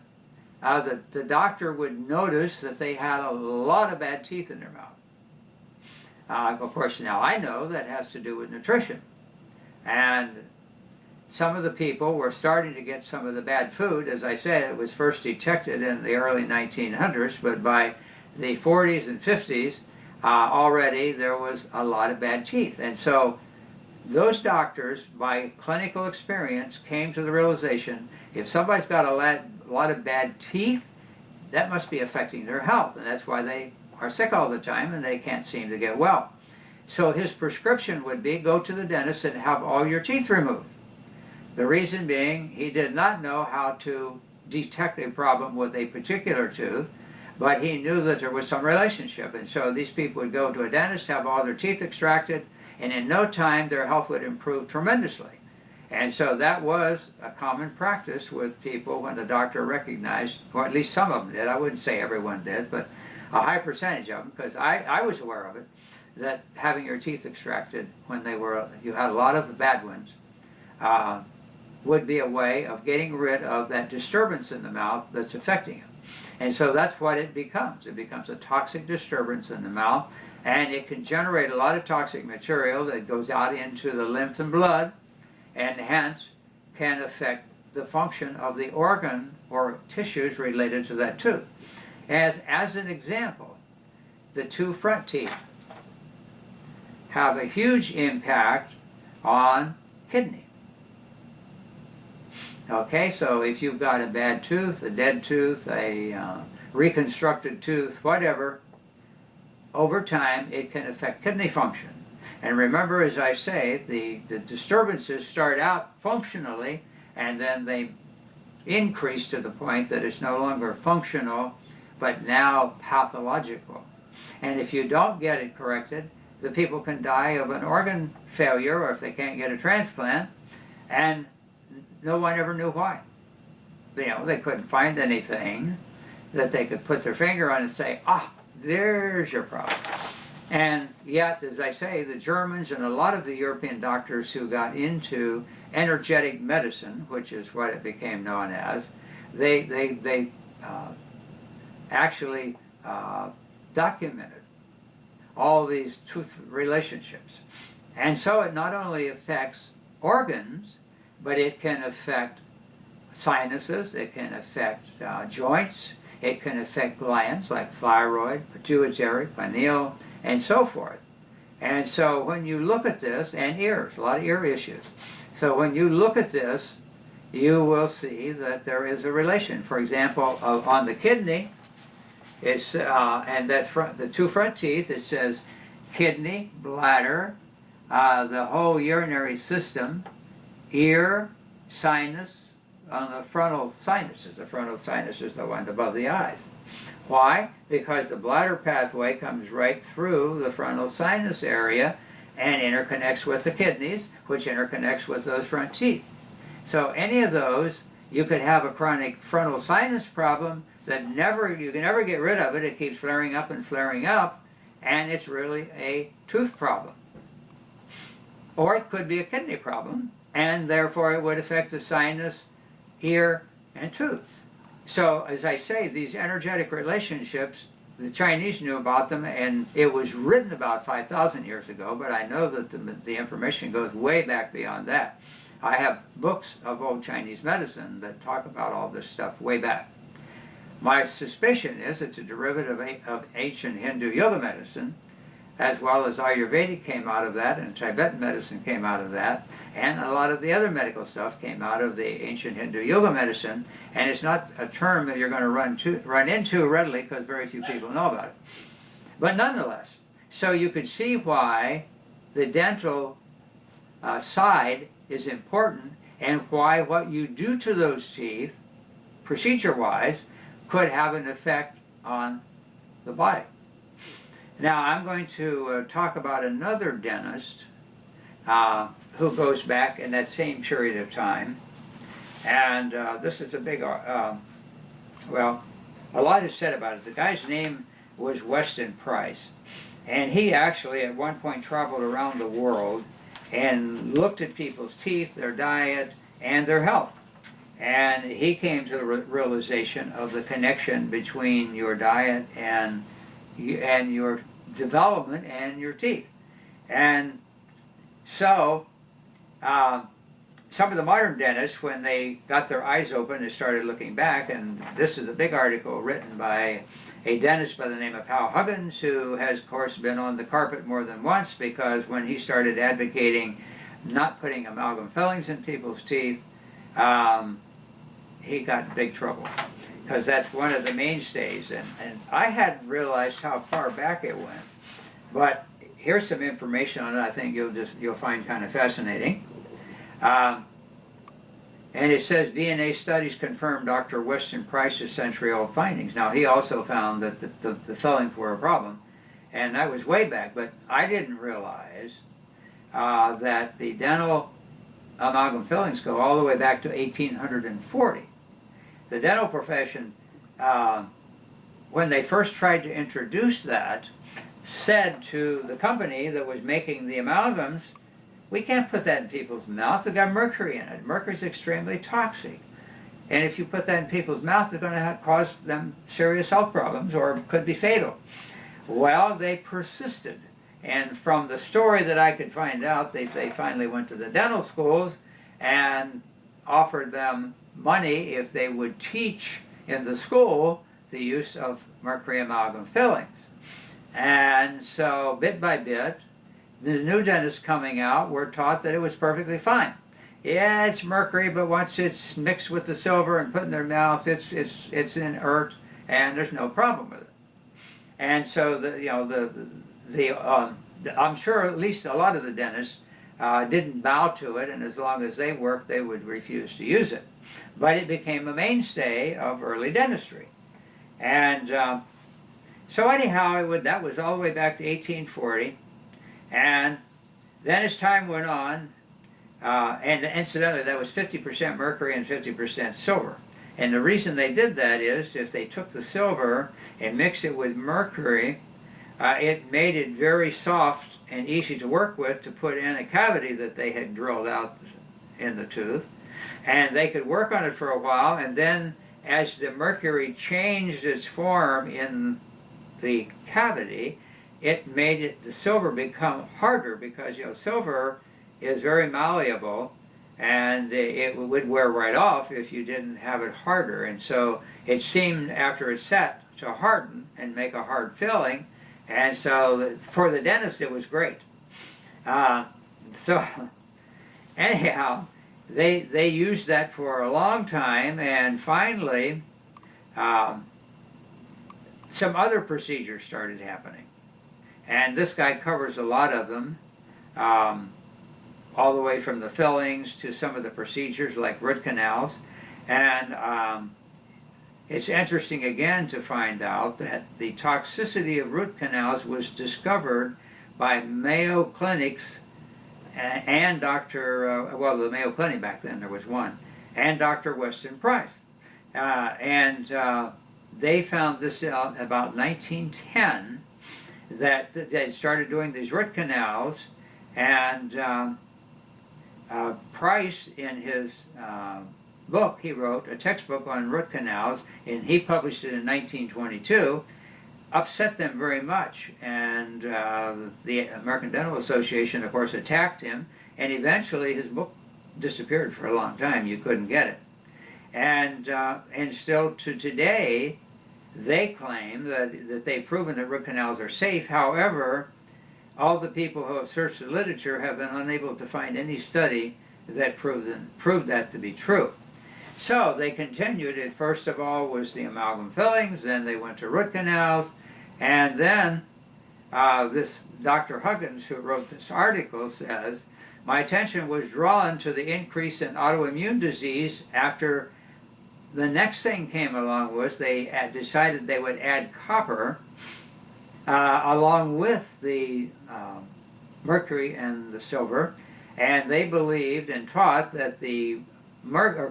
the doctor would notice that they had a lot of bad teeth in their mouth. Of course, now I know that has to do with nutrition. And some of the people were starting to get some of the bad food. As I said, it was first detected in the early 1900s, but by the 40s and 50s, already there was a lot of bad teeth. And so those doctors, by clinical experience, came to the realization, if somebody's got a lot of bad teeth, that must be affecting their health. And that's why they are sick all the time and they can't seem to get well. So his prescription would be, go to the dentist and have all your teeth removed. The reason being, he did not know how to detect a problem with a particular tooth, but he knew that there was some relationship. And so these people would go to a dentist, have all their teeth extracted, and in no time their health would improve tremendously. And so that was a common practice with people when the doctor recognized, or at least some of them did, I wouldn't say everyone did, but a high percentage of them, because I was aware of it, that having your teeth extracted when you had a lot of bad ones would be a way of getting rid of that disturbance in the mouth that's affecting you. And so that's what it becomes. It becomes a toxic disturbance in the mouth, and it can generate a lot of toxic material that goes out into the lymph and blood, and hence can affect the function of the organ or tissues related to that tooth. As an example, the two front teeth have a huge impact on kidney. Okay, so if you've got a bad tooth, a dead tooth, a reconstructed tooth, whatever, over time it can affect kidney function. And remember, as I say, the disturbances start out functionally, and then they increase to the point that it's no longer functional, but now pathological. And if you don't get it corrected, the people can die of an organ failure, or if they can't get a transplant, and no one ever knew why. They couldn't find anything that they could put their finger on and say, there's your problem. And yet, as I say, the Germans and a lot of the European doctors who got into energetic medicine, which is what it became known as, they actually documented all these tooth relationships. And so it not only affects organs, but it can affect sinuses, it can affect joints, it can affect glands like thyroid, pituitary, pineal, and so forth. And so when you look at this, and ears, a lot of ear issues. So when you look at this, you will see that there is a relation. For example, on the kidney, it's and the two front teeth, it says kidney, bladder, the whole urinary system, ear, sinus, on the frontal sinuses. The frontal sinus is the one above the eyes. Why? Because the bladder pathway comes right through the frontal sinus area and interconnects with the kidneys, which interconnects with those front teeth. So any of those, you could have a chronic frontal sinus problem that you can never get rid of it. It keeps flaring up, and it's really a tooth problem. Or it could be a kidney problem, and therefore it would affect the sinus, ear, and tooth. So, as I say, these energetic relationships, the Chinese knew about them, and it was written about 5,000 years ago, but I know that the information goes way back beyond that. I have books of old Chinese medicine that talk about all this stuff way back. My suspicion is it's a derivative of ancient Hindu yoga medicine, as well as Ayurvedic came out of that, and Tibetan medicine came out of that, and a lot of the other medical stuff came out of the ancient Hindu yoga medicine, and it's not a term that you're going to run into readily because very few people know about it. But nonetheless, so you could see why the dental side is important, and why what you do to those teeth, procedure-wise, could have an effect on the body. Now, I'm going to talk about another dentist who goes back in that same period of time. And this is a big, well, a lot is said about it. The guy's name was Weston Price. And he actually at one point traveled around the world and looked at people's teeth, their diet, and their health. And he came to the realization of the connection between your diet and your development and your teeth. And so some of the modern dentists, when they got their eyes open and started looking back, and this is a big article written by a dentist by the name of Hal Huggins, who has of course been on the carpet more than once, because when he started advocating not putting amalgam fillings in people's teeth, he got in big trouble, because that's one of the mainstays, and I hadn't realized how far back it went. But here's some information on it I think you'll find kind of fascinating. And it says DNA studies confirm Dr. Weston Price's century-old findings. Now, he also found that the fillings were a problem, and that was way back, but I didn't realize that the dental amalgam fillings go all the way back to 1840. The dental profession, when they first tried to introduce that, said to the company that was making the amalgams, we can't put that in people's mouth. They've got mercury in it. Mercury is extremely toxic. And if you put that in people's mouth, it's going to cause them serious health problems or could be fatal. Well, they persisted. And from the story that I could find out, they finally went to the dental schools and offered them money if they would teach in the school the use of mercury amalgam fillings. And so bit by bit, the new dentists coming out were taught that it was perfectly fine. Yeah, it's mercury, but once it's mixed with the silver and put in their mouth, it's inert, and there's no problem with it. And so I'm sure at least a lot of the dentists didn't bow to it, and as long as they worked, they would refuse to use it. But it became a mainstay of early dentistry. And so anyhow, that was all the way back to 1840. And then as time went on, and incidentally, that was 50% mercury and 50% silver. And the reason they did that is if they took the silver and mixed it with mercury, it made it very soft and easy to work with to put in a cavity that they had drilled out in the tooth. And they could work on it for a while, and then as the mercury changed its form in the cavity, it made the silver become harder because silver is very malleable, and it would wear right off if you didn't have it harder. And so it seemed after it set to harden and make a hard filling, and so for the dentist it was great. So anyhow, they used that for a long time, and finally some other procedures started happening. And this guy covers a lot of them, all the way from the fillings to some of the procedures like root canals. And it's interesting again to find out that the toxicity of root canals was discovered by Mayo Clinics and Dr. The Mayo Clinic back then, there was one, and Dr. Weston Price. They found this out about 1910, that they started doing these root canals, and Price, in his book, he wrote a textbook on root canals, and he published it in 1922, upset them very much, and the American Dental Association, of course, attacked him, and eventually his book disappeared for a long time. You couldn't get it. And still to today, they claim that they've proven that root canals are safe. However, all the people who have searched the literature have been unable to find any study that proved that to be true. So they continued. It first of all was the amalgam fillings, then they went to root canals, and then this Dr. Huggins, who wrote this article, says, my attention was drawn to the increase in autoimmune disease after the next thing came along was they decided they would add copper along with the mercury and the silver, and they believed and taught that the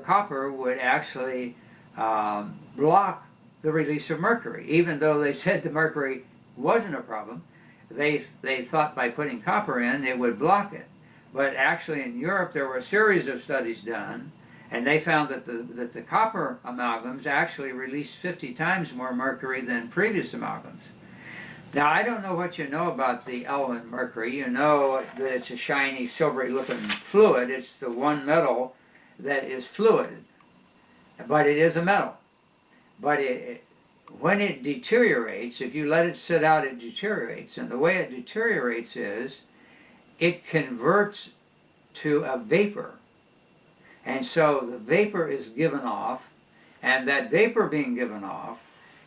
copper would actually block the release of mercury. Even though they said the mercury wasn't a problem, they thought by putting copper in it would block it. But actually in Europe there were a series of studies done, and they found that the copper amalgams actually released 50 times more mercury than previous amalgams. Now, I don't know what you know about the element mercury. You know that it's a shiny, silvery-looking fluid. It's the one metal that is fluid, but it is a metal. But when it deteriorates, if you let it sit out, it deteriorates. And the way it deteriorates is it converts to a vapor. And so the vapor is given off, and that vapor being given off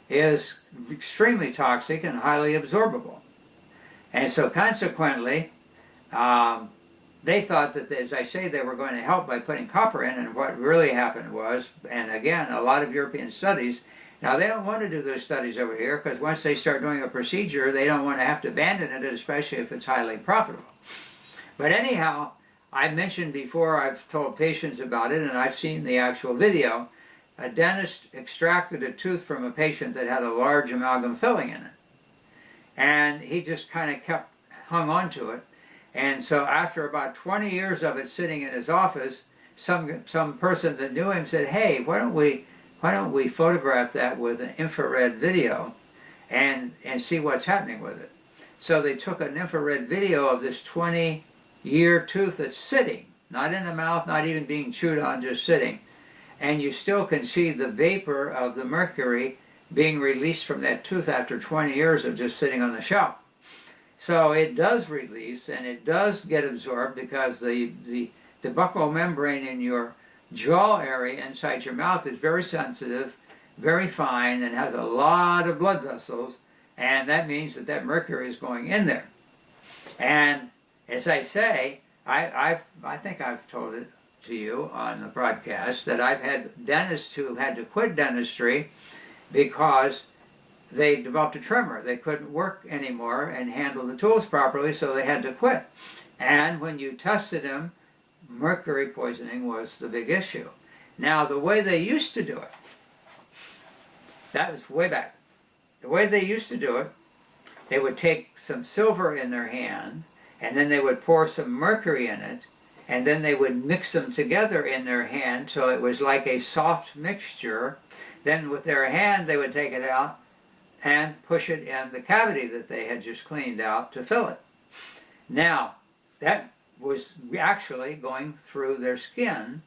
is extremely toxic and highly absorbable. And so consequently, they thought that, as I say, they were going to help by putting copper in, and what really happened was, and again, a lot of European studies, now they don't want to do those studies over here, because once they start doing a procedure, they don't want to have to abandon it, especially if it's highly profitable. But anyhow, I mentioned before, I've told patients about it, and I've seen the actual video. A dentist extracted a tooth from a patient that had a large amalgam filling in it. and he just kind of hung on to it. And so after about 20 years of it sitting in his office, some person that knew him said, "Hey, why don't we photograph that with an infrared video and see what's happening with it?" So they took an infrared video of this 20-year tooth that's sitting, not in the mouth, not even being chewed on, just sitting. And you still can see the vapor of the mercury being released from that tooth after 20 years of just sitting on the shelf. So it does release, and it does get absorbed because the buccal membrane in your jaw area inside your mouth is very sensitive, very fine, and has a lot of blood vessels, and that means that mercury is going in there. And as I say, I think I've told it to you on the broadcast that I've had dentists who had to quit dentistry because they developed a tremor. They couldn't work anymore and handle the tools properly, so they had to quit. And when you tested them, mercury poisoning was the big issue. Now, the way they used to do it, that was way back. The way they used to do it, they would take some silver in their hand, and then they would pour some mercury in it, and then they would mix them together in their hand till it was like a soft mixture. Then with their hand, they would take it out and push it in the cavity that they had just cleaned out to fill it. Now, that was actually going through their skin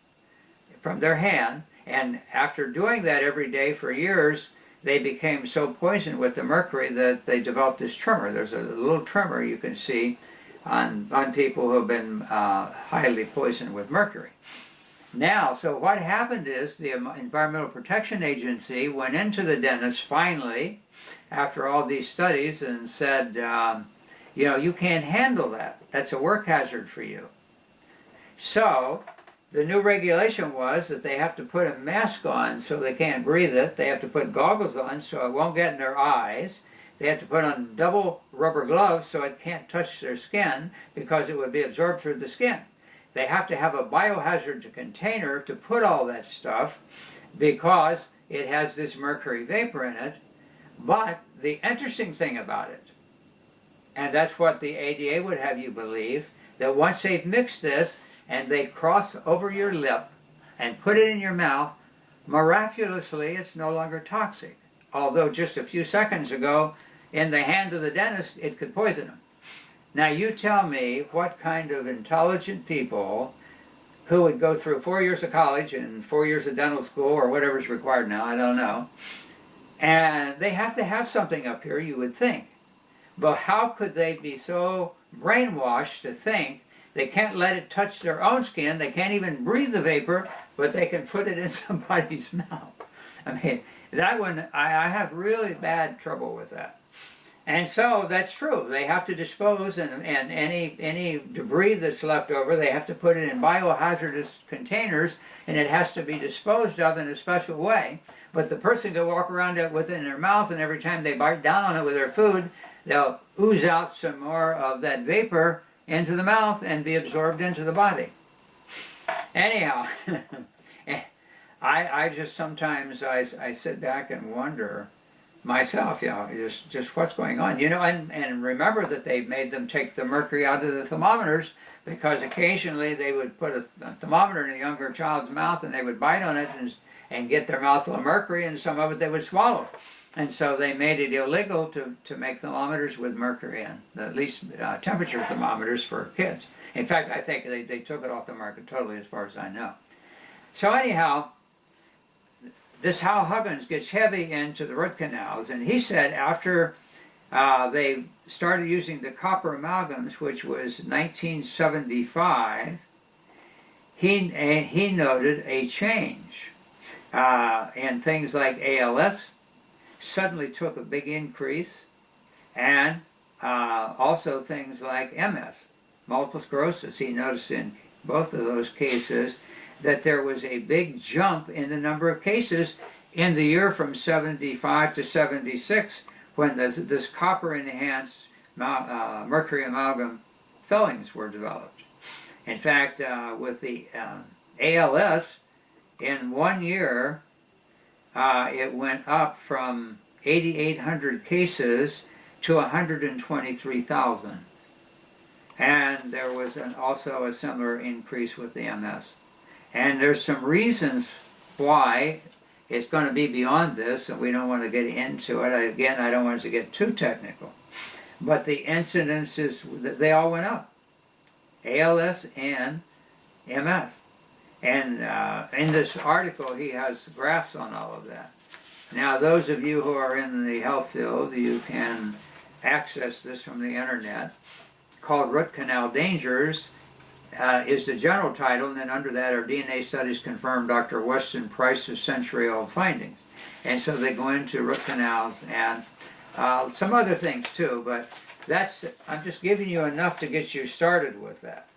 from their hand, and after doing that every day for years, they became so poisoned with the mercury that they developed this tremor. There's a little tremor you can see on people who have been highly poisoned with mercury. Now, so what happened is the Environmental Protection Agency went into the dentist finally, after all these studies, and said, you can't handle that. That's a work hazard for you. So the new regulation was that they have to put a mask on so they can't breathe it. They have to put goggles on so it won't get in their eyes. They have to put on double rubber gloves so it can't touch their skin because it would be absorbed through the skin. They have to have a biohazard container to put all that stuff because it has this mercury vapor in it. But the interesting thing about it, and that's what the ADA would have you believe, that once they've mixed this and they cross over your lip and put it in your mouth, miraculously it's no longer toxic. Although just a few seconds ago, in the hand of the dentist, it could poison them. Now you tell me what kind of intelligent people who would go through 4 years of college and 4 years of dental school or whatever's required now, I don't know, and they have to have something up here, you would think. But how could they be so brainwashed to think they can't let it touch their own skin, they can't even breathe the vapor, but they can put it in somebody's mouth? I mean, that one, I have really bad trouble with that. And so that's true. They have to dispose, and any debris that's left over, they have to put it in biohazardous containers, and it has to be disposed of in a special way. But the person can walk around with it in their mouth, and every time they bite down on it with their food, they'll ooze out some more of that vapor into the mouth and be absorbed into the body. Anyhow, I just sometimes I sit back and wonder myself, just what's going on, and remember that they've made them take the mercury out of the thermometers because occasionally they would put a thermometer in a younger child's mouth and they would bite on it and get their mouth full of mercury, and some of it they would swallow. And so they made it illegal to make thermometers with mercury in, at least temperature thermometers for kids. In fact, I think they took it off the market totally as far as I know. So anyhow, this Hal Huggins gets heavy into the root canals, and he said after they started using the copper amalgams, which was 1975, he noted a change in things like ALS. Suddenly took a big increase, and also things like MS, multiple sclerosis. He noticed in both of those cases that there was a big jump in the number of cases in the year from 75 to 76 when this copper-enhanced mercury amalgam fillings were developed. In fact, with the ALS, in 1 year, it went up from 8,800 cases to 123,000. And there was also a similar increase with the MS. And there's some reasons why it's going to be beyond this, and we don't want to get into it. Again, I don't want to get too technical. But the incidences, they all went up. ALS and MS. And in this article, he has graphs on all of that. Now, those of you who are in the health field, you can access this from the internet. Called Root Canal Dangers is the general title, and then under that are DNA studies confirm Dr. Weston Price's century-old findings. And so they go into root canals and some other things too, but I'm just giving you enough to get you started with that.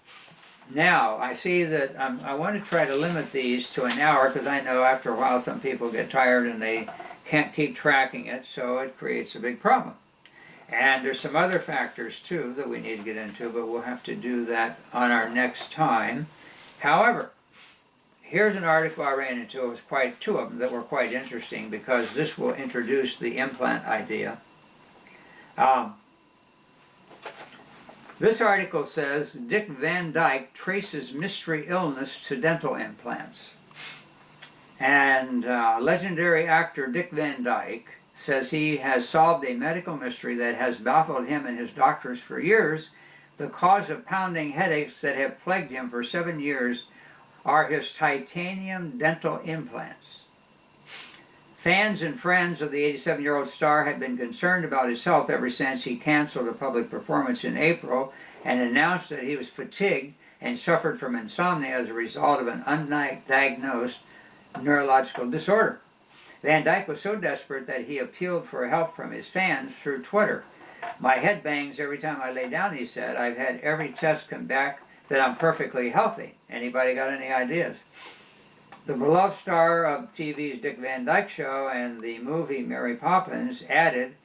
Now, I see that I want to try to limit these to an hour, because I know after a while some people get tired and they can't keep tracking it, so it creates a big problem. And there's some other factors too that we need to get into, but we'll have to do that on our next time. However, here's an article I ran into. It was two of them that were quite interesting, because this will introduce the implant idea. This article says, Dick Van Dyke traces mystery illness to dental implants. And legendary actor Dick Van Dyke says he has solved a medical mystery that has baffled him and his doctors for years. The cause of pounding headaches that have plagued him for 7 years are his titanium dental implants. Fans and friends of the 87-year-old star have been concerned about his health ever since he canceled a public performance in April and announced that he was fatigued and suffered from insomnia as a result of an undiagnosed neurological disorder. Van Dyke was so desperate that he appealed for help from his fans through Twitter. My head bangs every time I lay down, he said. I've had every test come back that I'm perfectly healthy. Anybody got any ideas? The beloved star of TV's Dick Van Dyke Show and the movie Mary Poppins added,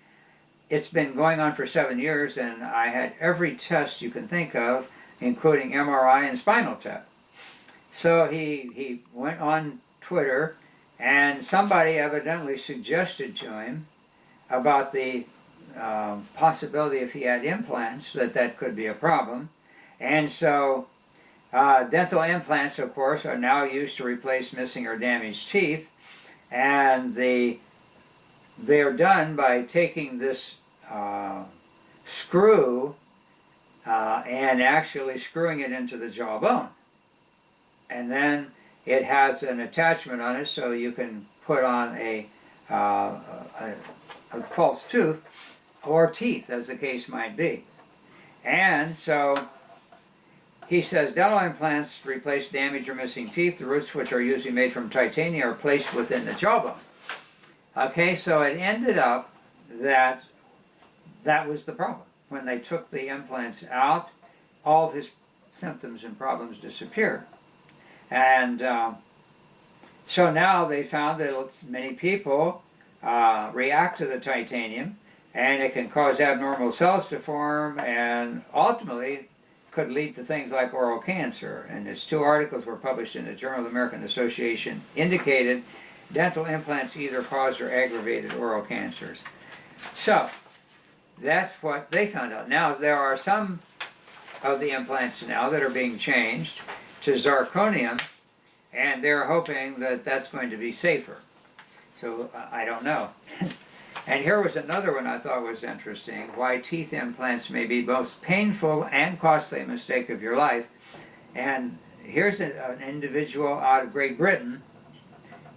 it's been going on for 7 years and I had every test you can think of, including MRI and spinal tap. So he went on Twitter, and somebody evidently suggested to him about the possibility, if he had implants, that could be a problem. And so dental implants, of course, are now used to replace missing or damaged teeth, and they're done by taking this screw and actually screwing it into the jawbone. And then it has an attachment on it so you can put on a false tooth or teeth, as the case might be. And so he says dental implants replace damaged or missing teeth. The roots, which are usually made from titanium, are placed within the jawbone. Okay, so it ended up that was the problem. When they took the implants out, all of his symptoms and problems disappeared. And so now they found that many people react to the titanium, and it can cause abnormal cells to form, and ultimately could lead to things like oral cancer. And these 2 articles were published in the Journal of the American Association, indicated dental implants either caused or aggravated oral cancers. So that's what they found out. Now there are some of the implants now that are being changed to zirconium, and they're hoping that that's going to be safer. So I don't know. And here was another one I thought was interesting, why teeth implants may be both painful and costly mistake of your life. And here's an individual out of Great Britain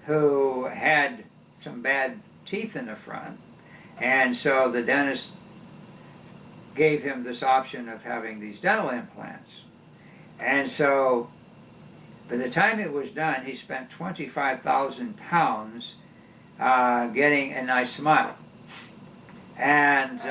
who had some bad teeth in the front, and so the dentist gave him this option of having these dental implants. And so by the time it was done, he spent 25,000 pounds getting a nice smile. And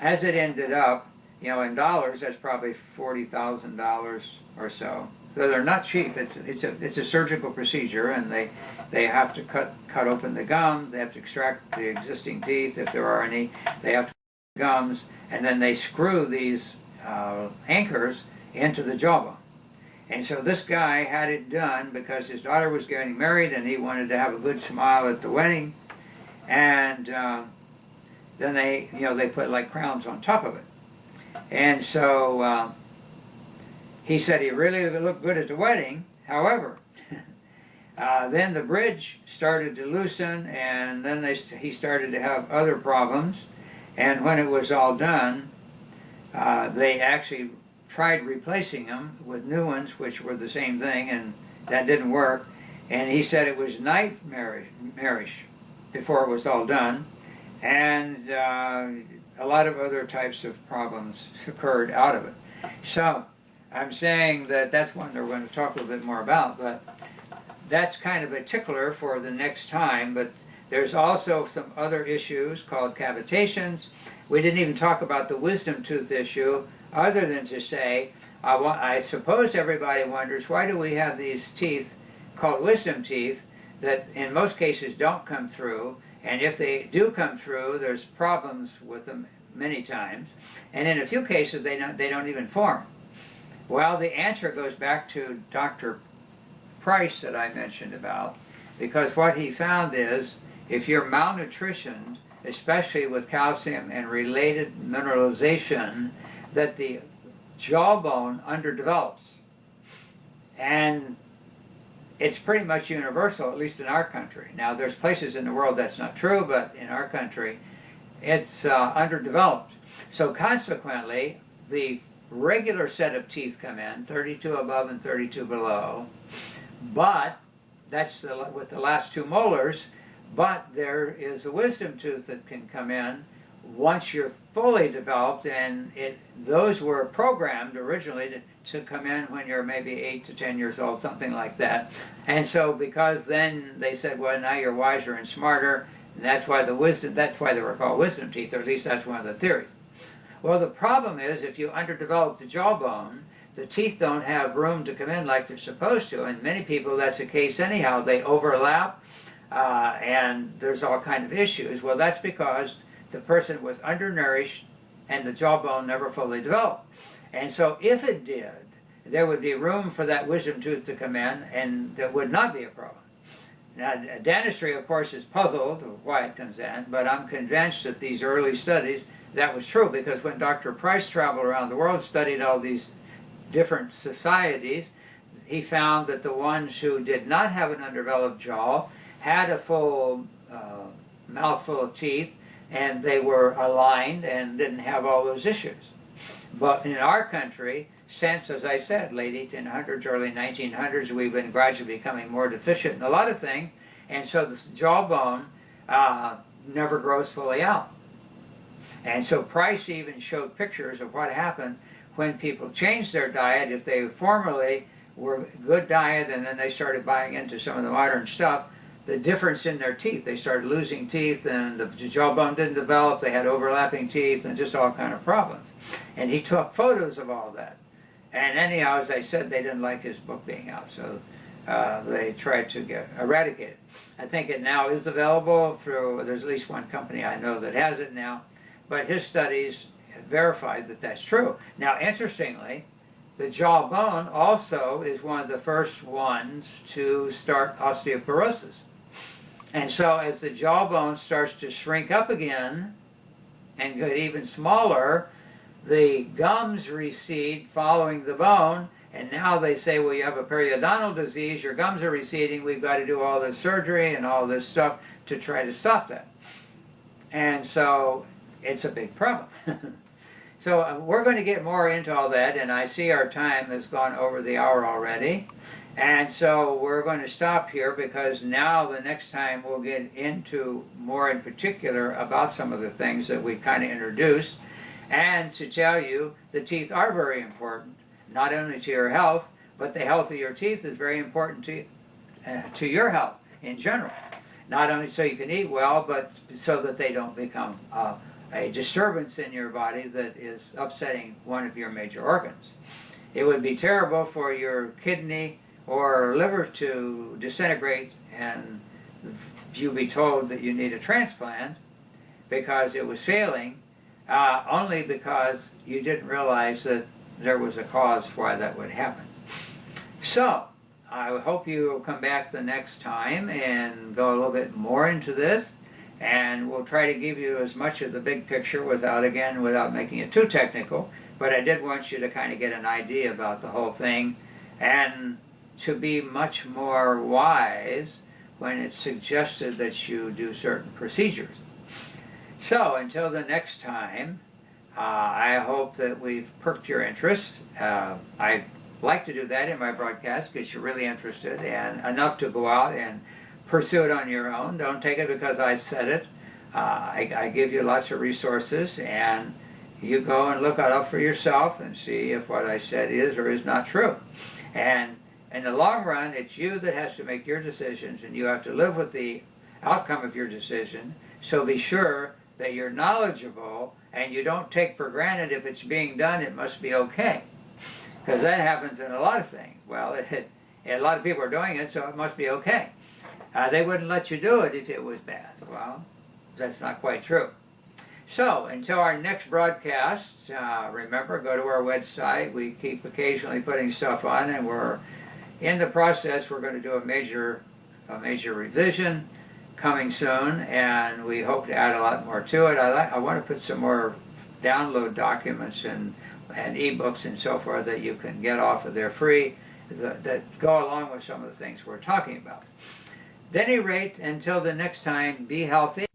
as it ended up, in dollars, that's probably $40,000 or so. So they're not cheap. It's a surgical procedure, and they have to cut open the gums. They have to extract the existing teeth if there are any. They have to cut the gums, and then they screw these anchors into the jawbone. And so this guy had it done because his daughter was getting married, and he wanted to have a good smile at the wedding. And then they put like crowns on top of it. And so he said he really looked good at the wedding. However, then the bridge started to loosen, and then he started to have other problems. And when it was all done, they actually tried replacing them with new ones, which were the same thing, and that didn't work. And he said it was nightmarish before it was all done. And a lot of other types of problems occurred out of it. So I'm saying that that's one we're going to talk a little bit more about, but that's kind of a tickler for the next time. But there's also some other issues called cavitations. We didn't even talk about the wisdom tooth issue, other than to say, I suppose everybody wonders, why do we have these teeth called wisdom teeth that in most cases don't come through? And if they do come through, there's problems with them many times. And in a few cases, they don't even form. Well, the answer goes back to Dr. Price that I mentioned about, because what he found is if you're malnutritioned, especially with calcium and related mineralization, that the jawbone underdevelops. And it's pretty much universal, at least in our country. Now, there's places in the world that's not true, but in our country, it's underdeveloped. So consequently, the regular set of teeth come in, 32 above and 32 below, but that's with the last two molars, but there is a wisdom tooth that can come in once you're fully developed, and those were programmed originally to come in when you're maybe 8 to 10 years old, something like that. And so because then they said, well, now you're wiser and smarter, and that's why they were called wisdom teeth, or at least that's one of the theories. Well, the problem is if you underdevelop the jawbone, the teeth don't have room to come in like they're supposed to, and many people that's the case anyhow. They overlap, and there's all kind of issues. Well, that's because the person was undernourished and the jawbone never fully developed. And so if it did, there would be room for that wisdom tooth to come in, and there would not be a problem. Now, dentistry, of course, is puzzled why it comes in, but I'm convinced that these early studies, that was true, because when Dr. Price traveled around the world, studied all these different societies, he found that the ones who did not have an undeveloped jaw had a full mouthful of teeth, and they were aligned and didn't have all those issues. But in our country, since, as I said, late 1800s, early 1900s, we've been gradually becoming more deficient in a lot of things, and so the jawbone never grows fully out. And so Price even showed pictures of what happened when people changed their diet. If they formerly were good diet and then they started buying into some of the modern stuff, the difference in their teeth, they started losing teeth, and the jawbone didn't develop, they had overlapping teeth, and just all kind of problems. And he took photos of all that. And anyhow, as I said, they didn't like his book being out, so they tried to eradicate it. I think it now is available through, there's at least one company I know that has it now, but his studies verified that that's true. Now, interestingly, the jawbone also is one of the first ones to start osteoporosis. And so as the jawbone starts to shrink up again and get even smaller, the gums recede following the bone, and now they say, well, you have a periodontal disease, your gums are receding, we've got to do all this surgery and all this stuff to try to stop that. And so it's a big problem. So we're going to get more into all that, and I see our time has gone over the hour already. And so we're going to stop here, because now the next time we'll get into more in particular about some of the things that we kind of introduced, and to tell you the teeth are very important, not only to your health, but the health of your teeth is very important to your health in general. Not only so you can eat well, but so that they don't become a disturbance in your body that is upsetting one of your major organs. It would be terrible for your kidney or liver to disintegrate and you be told that you need a transplant because it was failing, only because you didn't realize that there was a cause why that would happen. So, I hope you will come back the next time and go a little bit more into this. And we'll try to give you as much of the big picture without making it too technical. But I did want you to kind of get an idea about the whole thing and to be much more wise when it's suggested that you do certain procedures. So until the next time, I hope that we've perked your interest. I like to do that in my broadcast, get you really interested and enough to go out and pursue it on your own. Don't take it because I said it. I give you lots of resources, and you go and look it up for yourself and see if what I said is or is not true. And in the long run, it's you that has to make your decisions, and you have to live with the outcome of your decision. So be sure that you're knowledgeable, and you don't take for granted if it's being done, it must be okay. Because that happens in a lot of things. Well, a lot of people are doing it, so it must be okay. They wouldn't let you do it if it was bad. Well, that's not quite true. So, until our next broadcast, remember, go to our website. We keep occasionally putting stuff on, and we're in the process. We're going to do a major revision coming soon, and we hope to add a lot more to it. I want to put some more download documents and ebooks and so forth that you can get off of there free that go along with some of the things we're talking about. At any rate, until the next time, be healthy.